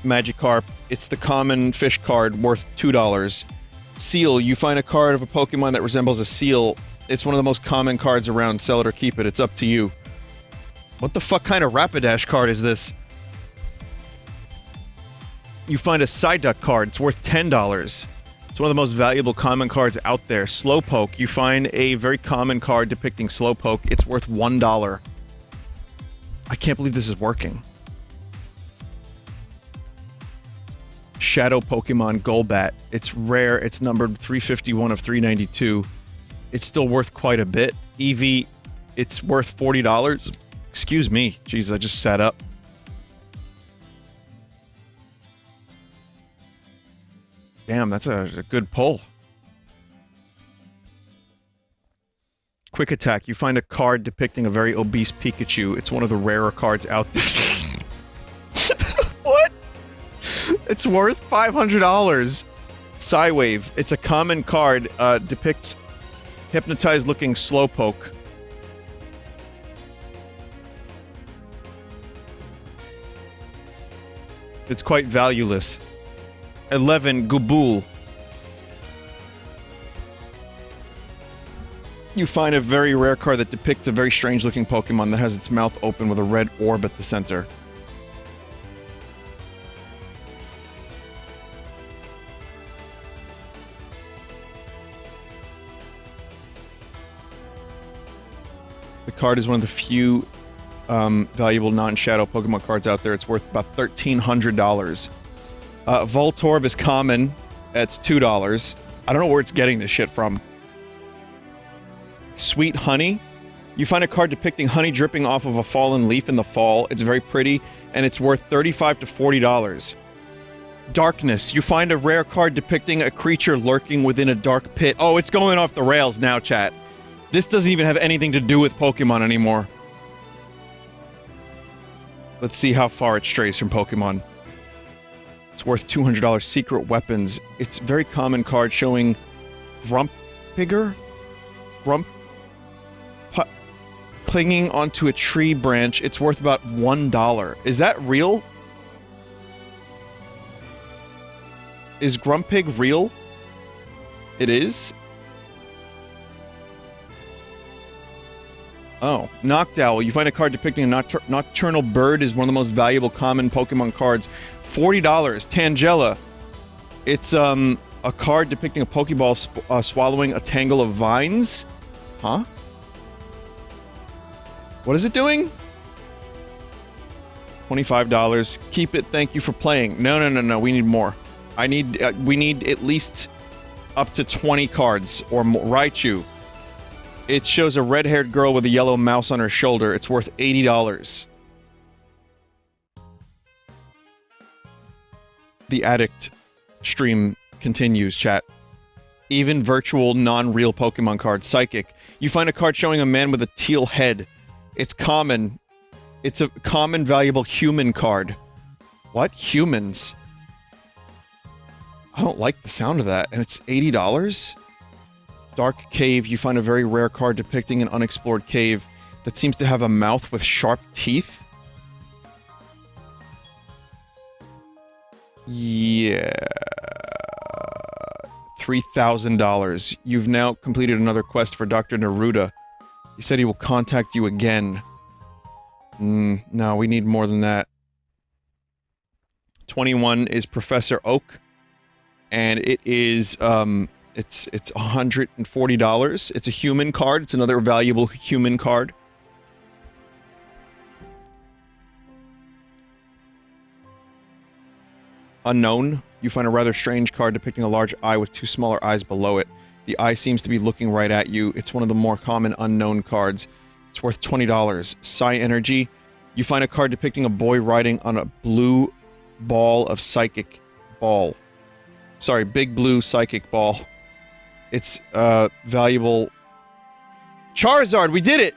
Magikarp. It's the common fish card worth $2. Seal. You find a card of a Pokemon that resembles a seal. It's one of the most common cards around. Sell it or keep it. It's up to you. What the fuck kind of Rapidash card is this? You find a Psyduck card. It's worth $10. It's one of the most valuable common cards out there. Slowpoke. You find a very common card depicting Slowpoke. It's worth $1. I can't believe this is working. Shadow Pokemon Golbat. It's rare. It's numbered 351 of 392. It's still worth quite a bit. Eevee, it's worth $40. Excuse me. Jeez, I just sat up. Damn, that's a good pull. Quick Attack. You find a card depicting a very obese Pikachu. It's one of the rarer cards out there. What? It's worth $500. Psywave. It's a common card. Depicts hypnotized-looking Slowpoke. It's quite valueless. 11, Gubul. You find a very rare card that depicts a very strange-looking Pokemon that has its mouth open with a red orb at the center. The card is one of the few valuable non-shadow Pokemon cards out there. It's worth about $1,300. Voltorb is common. It's $2. I don't know where it's getting this shit from. Sweet Honey. You find a card depicting honey dripping off of a fallen leaf in the fall. It's very pretty, and it's worth $35 to $40. Darkness. You find a rare card depicting a creature lurking within a dark pit. Oh, it's going off the rails now, chat. This doesn't even have anything to do with Pokemon anymore. Let's see how far it strays from Pokemon. It's worth $200. Secret Weapons. It's a very common card showing Grumpigger? Clinging onto a tree branch. It's worth about $1. Is that real? Is Grumpig real? It is? Oh. Noctowl. You find a card depicting a nocturnal bird is one of the most valuable common Pokemon cards. $40. Tangela. It's, a card depicting a Pokeball swallowing a tangle of vines? Huh? What is it doing? $25. Keep it, thank you for playing. No, we need more. We need at least up to 20 cards or more. Raichu. It shows a red-haired girl with a yellow mouse on her shoulder. It's worth $80. The Addict stream continues, chat. Even virtual, non-real Pokemon cards. Psychic. You find a card showing a man with a teal head. It's common. It's a common, valuable human card. What? Humans? I don't like the sound of that. And it's $80? Dark Cave. You find a very rare card depicting an unexplored cave that seems to have a mouth with sharp teeth. Yeah. $3,000. You've now completed another quest for Dr. Neruda. He said he will contact you again. No, we need more than that. 21 is Professor Oak. And it is, it's $140. It's a human card. It's another valuable human card. Unknown. You find a rather strange card depicting a large eye with two smaller eyes below it. The eye seems to be looking right at you. It's one of the more common unknown cards. It's worth $20. Psi Energy. You find a card depicting a boy riding on a blue ball of psychic ball. Sorry, big blue psychic ball. It's, valuable... Charizard! We did it!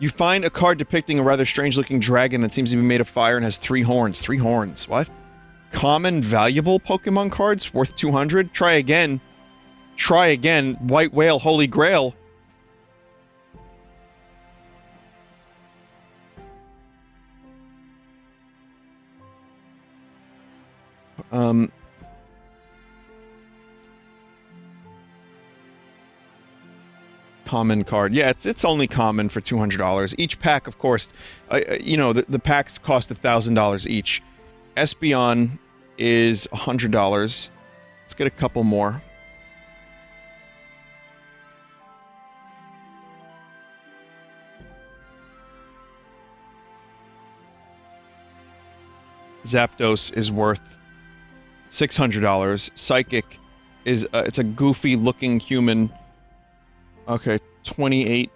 You find a card depicting a rather strange-looking dragon that seems to be made of fire and has 3 horns. 3 horns. What? Common valuable Pokemon cards worth 200? Try again. Try again. White Whale, Holy Grail. Common card. Yeah, it's only common for $200. Each pack, of course, you know, the packs cost $1,000 each. Espeon is $100. Let's get a couple more. Zapdos is worth $600. Psychic is, it's a goofy-looking human. Okay, 28.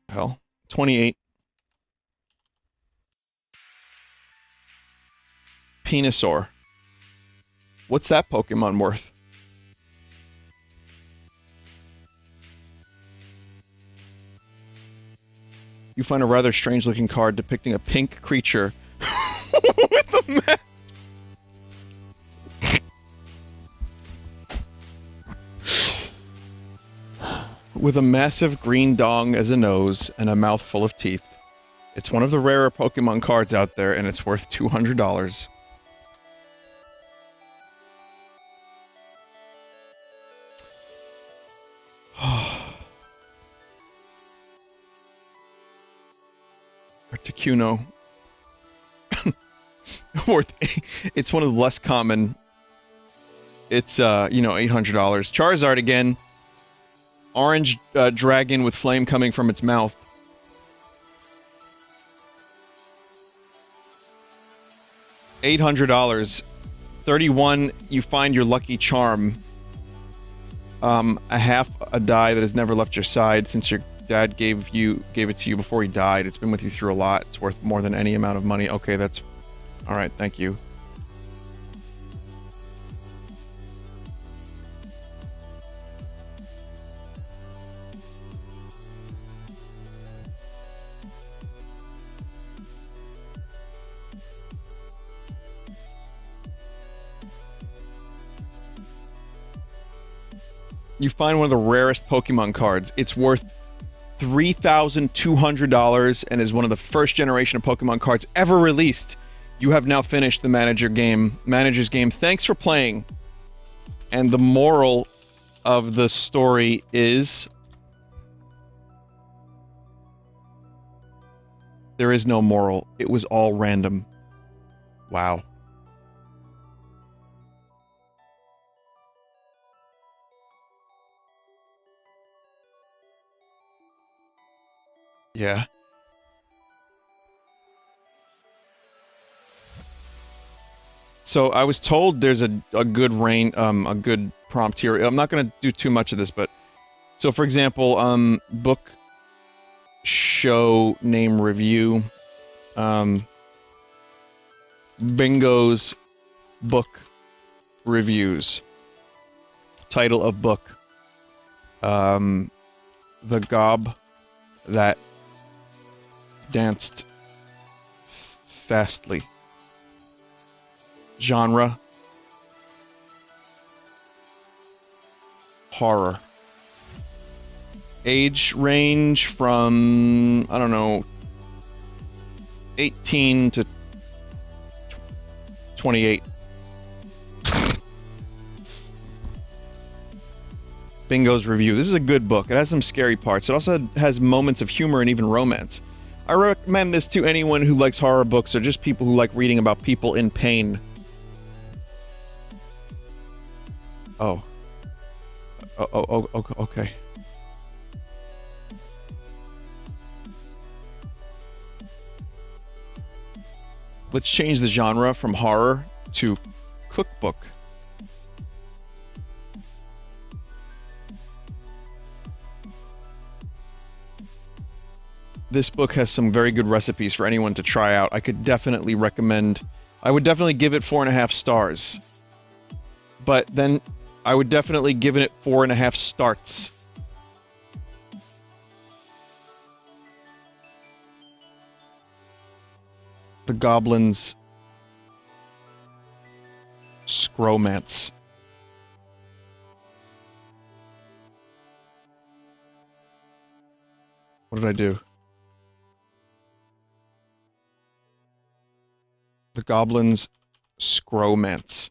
Hell, 28. Penisaur. What's that Pokemon worth? You find a rather strange-looking card depicting a pink creature with a with a massive green dong as a nose and a mouth full of teeth. It's one of the rarer Pokemon cards out there, and it's worth $200. Articuno. It's one of the less common. It's, you know, $800. Charizard again. Orange dragon with flame coming from its mouth. $800. 31, you find your lucky charm. A half a die that has never left your side since your dad gave it to you before he died. It's been with you through a lot. It's worth more than any amount of money. Okay, that's... Alright, thank you. You find one of the rarest Pokemon cards. It's worth $3,200 and is one of the first generation of Pokemon cards ever released. You have now finished the manager's game. Thanks for playing. And the moral of the story is... there is no moral. It was all random. Wow. Yeah. So I was told there's a good a good prompt here. I'm not gonna do too much of this, but so for example, book show name review, Bingo's book reviews, title of book, the gob that danced fastly. Genre: horror. Age range from, I don't know, 18 to 28. Bingo's review. This is a good book. It has some scary parts. It also has moments of humor and even romance. I recommend this to anyone who likes horror books or just people who like reading about people in pain. Oh. Okay. Let's change the genre from horror to cookbook. This book has some very good recipes for anyone to try out. I could definitely recommend... I would definitely give it 4.5 stars. But then, I would definitely give it 4.5 starts. The Goblins' Scromance. What did I do? The Goblins' Scromance.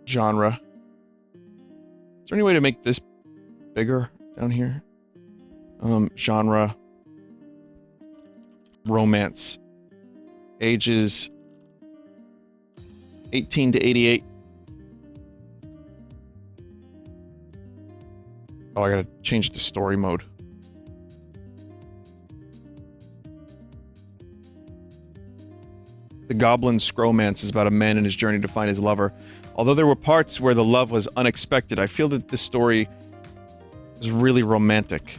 Genre. Is there any way to make this bigger down here? Genre. Romance. Ages 18 to 88. Oh, I gotta change it to story mode. The Goblins' Scromance is about a man in his journey to find his lover. Although there were parts where the love was unexpected, I feel that this story is really romantic.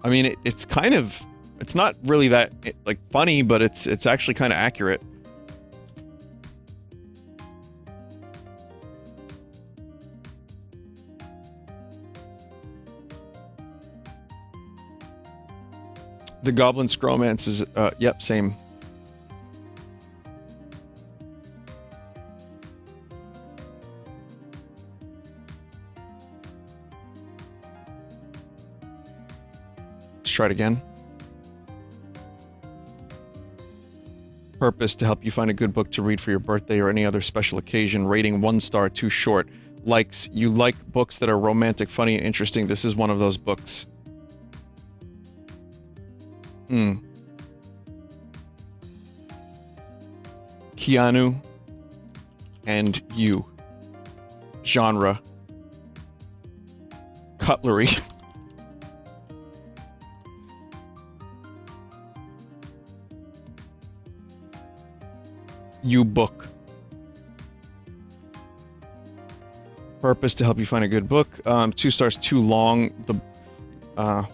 I mean, it's kind of... It's not really that, like, funny, but it's actually kind of accurate. The Goblin Scromance is, yep, same. Let's try it again. Purpose: to help you find a good book to read for your birthday or any other special occasion. Rating 1 star, too short. Likes: you like books that are romantic, funny, and interesting. This is one of those books. Keanu and you. Genre: cutlery. You book. Purpose: to help you find a good book. 2 stars, too long. I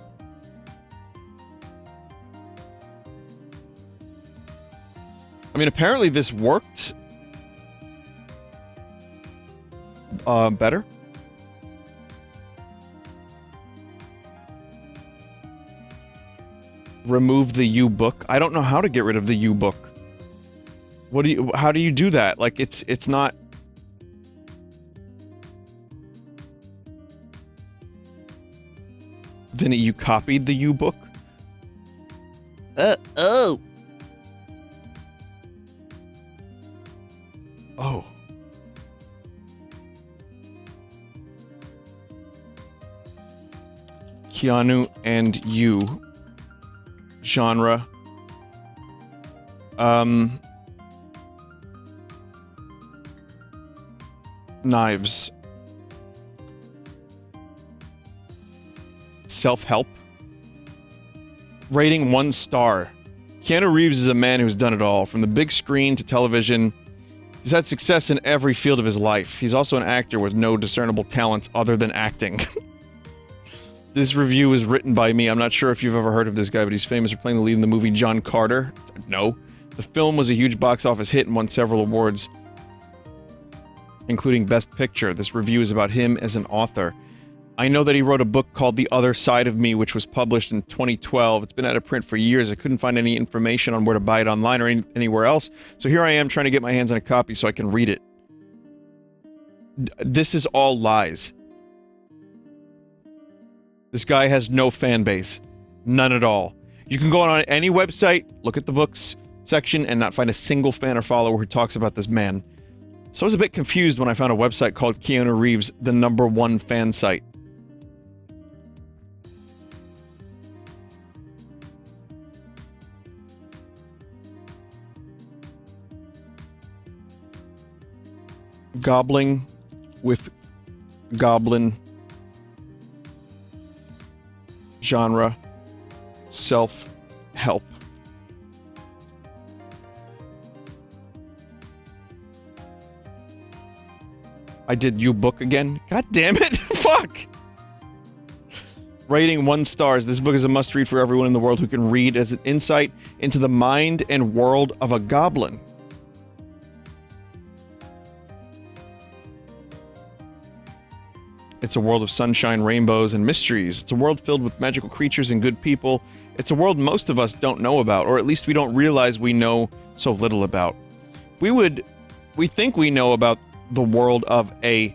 mean, apparently this worked better. Remove the you book. I don't know how to get rid of the you book. How do you do that? Like, it's not... Vinny, you copied the you book? Oh. Oh. Keanu and you. Genre. Knives. Self-help. Rating 1 star. Keanu Reeves is a man who's done it all, from the big screen to television. He's had success in every field of his life. He's also an actor with no discernible talents other than acting. This review was written by me. I'm not sure if you've ever heard of this guy, but he's famous for playing the lead in the movie John Carter. No. The film was a huge box office hit and won several awards, including Best Picture. This review is about him as an author. I know that he wrote a book called The Other Side of Me, which was published in 2012. It's been out of print for years. I couldn't find any information on where to buy it online or anywhere else. So here I am trying to get my hands on a copy so I can read it. This is all lies. This guy has no fan base. None at all. You can go on any website, look at the books section, and not find a single fan or follower who talks about this man. So I was a bit confused when I found a website called Keanu Reeves, the #1 fan site. Gobbling with goblin. Genre: self-help. I did you book again? God damn it! Fuck! Rating 1 stars. This book is a must-read for everyone in the world who can read as an insight into the mind and world of a goblin. It's a world of sunshine, rainbows, and mysteries. It's a world filled with magical creatures and good people. It's a world most of us don't know about, or at least we don't realize we know so little about. We think we know about the world of a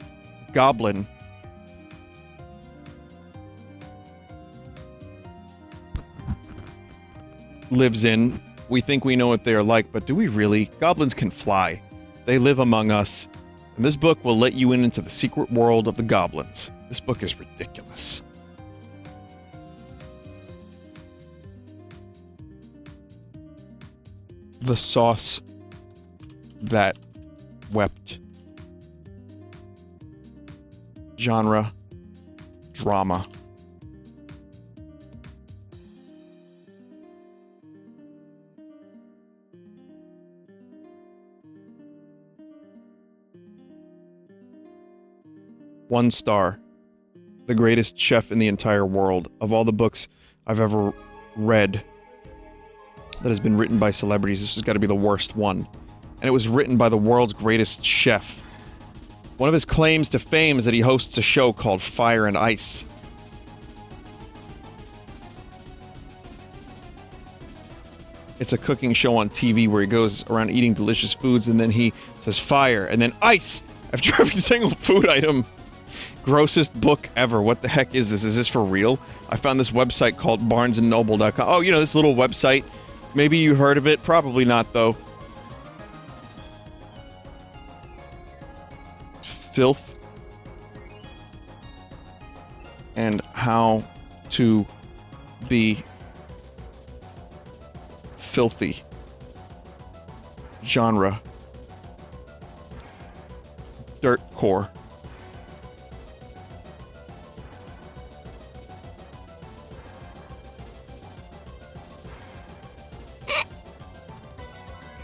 goblin. Lives in. We think we know what they are like, but do we really? Goblins can fly. They live among us. And this book will let you in into the secret world of the goblins. This book is ridiculous. The sauce that wept. Genre. Drama. One star. The greatest chef in the entire world. Of all the books I've ever read that has been written by celebrities, this has got to be the worst one. And it was written by the world's greatest chef. One of his claims to fame is that he hosts a show called Fire and Ice. It's a cooking show on TV where he goes around eating delicious foods and then he says fire and then ice after every single food item. Grossest book ever. What the heck is this? Is this for real? I found this website called barnesandnoble.com. Oh, you know, this little website. Maybe you heard of it. Probably not, though. Filth. And how to be filthy. Genre. Dirtcore.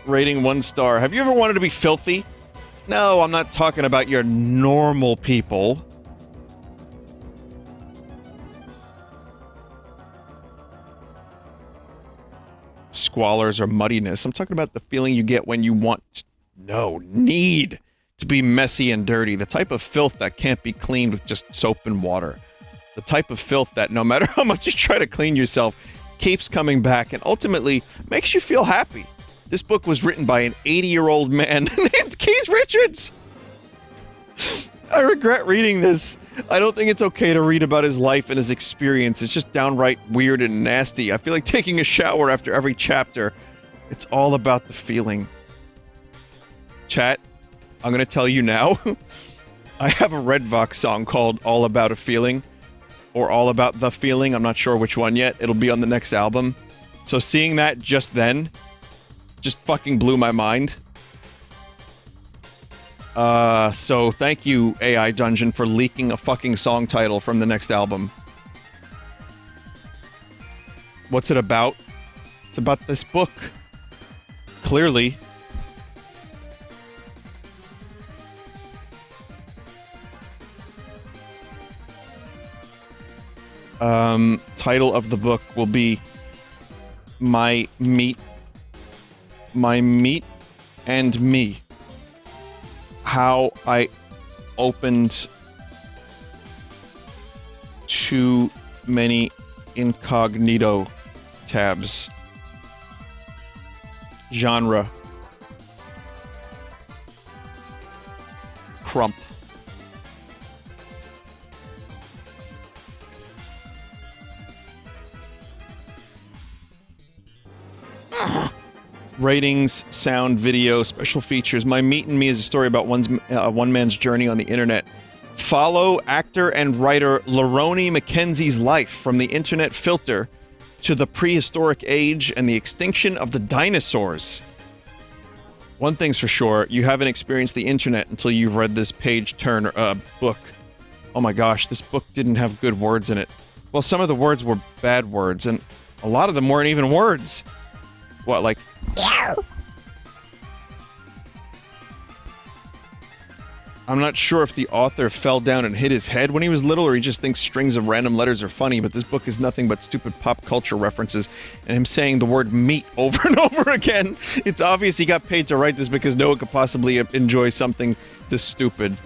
Rating 1 star. Have you ever wanted to be filthy? No, I'm not talking about your normal people. Squalors or muddiness. I'm talking about the feeling you get when you need to be messy and dirty. The type of filth that can't be cleaned with just soap and water. The type of filth that no matter how much you try to clean yourself, keeps coming back and ultimately makes you feel happy. This book was written by an 80-year-old man named Keith Richards. I regret reading this. I don't think it's okay to read about his life and his experience. It's just downright weird and nasty. I feel like taking a shower after every chapter. It's all about the feeling. Chat, I'm gonna tell you now. I have a Red Vox song called All About a Feeling. Or All About the Feeling. I'm not sure which one yet. It'll be on the next album. So seeing that just then just fucking blew my mind. So thank you, AI Dungeon, for leaking a fucking song title from the next album. What's it about? It's about this book. Clearly. Title of the book will be My Meat and Me. How I opened too many incognito tabs. Genre. Crump. Ratings, sound, video, special features. My Meat and Me is a story about one man's journey on the internet. Follow actor and writer Lerone McKenzie's life from the internet filter to the prehistoric age and the extinction of the dinosaurs. One thing's for sure, you haven't experienced the internet until you've read this page-turner book. Oh my gosh, this book didn't have good words in it. Well, some of the words were bad words, and a lot of them weren't even words. What, like... I'm not sure if the author fell down and hit his head when he was little or he just thinks strings of random letters are funny, but this book is nothing but stupid pop culture references and him saying the word meat over and over again. It's obvious he got paid to write this because no one could possibly enjoy something this stupid.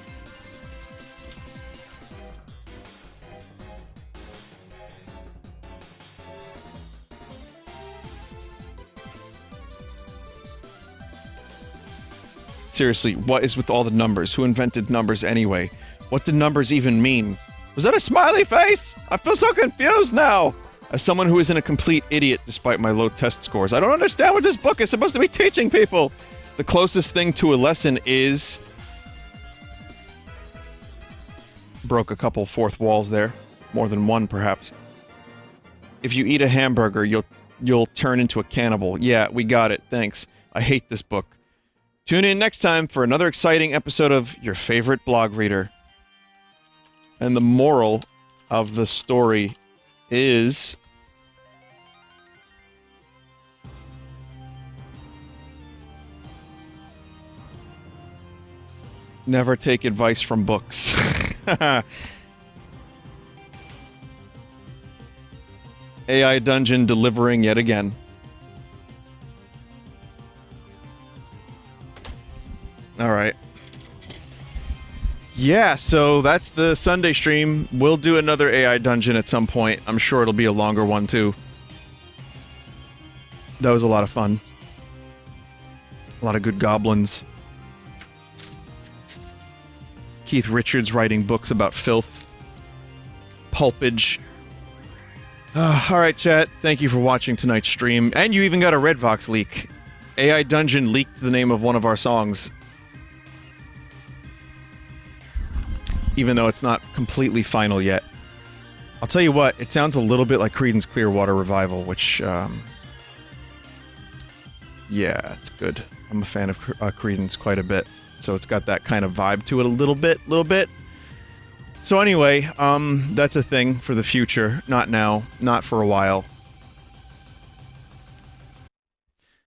Seriously, what is with all the numbers? Who invented numbers anyway? What do numbers even mean? Was that a smiley face? I feel so confused now! As someone who isn't a complete idiot despite my low test scores, I don't understand what this book is supposed to be teaching people! The closest thing to a lesson is... Broke a couple fourth walls there. More than one, perhaps. If you eat a hamburger, you'll turn into a cannibal. Yeah, we got it, thanks. I hate this book. Tune in next time for another exciting episode of your favorite blog reader. And the moral of the story is... Never take advice from books. AI Dungeon delivering yet again. Alright. Yeah, so that's the Sunday stream. We'll do another AI Dungeon at some point. I'm sure it'll be a longer one, too. That was a lot of fun. A lot of good goblins. Keith Richards writing books about filth. Pulpage. Alright, chat. Thank you for watching tonight's stream. And you even got a Redvox leak. AI Dungeon leaked the name of one of our songs. Even though it's not completely final yet. I'll tell you what, it sounds a little bit like Creedence Clearwater Revival, which, yeah, it's good. I'm a fan of Creedence quite a bit. So it's got that kind of vibe to it a little bit. So anyway, that's a thing for the future. Not now, not for a while.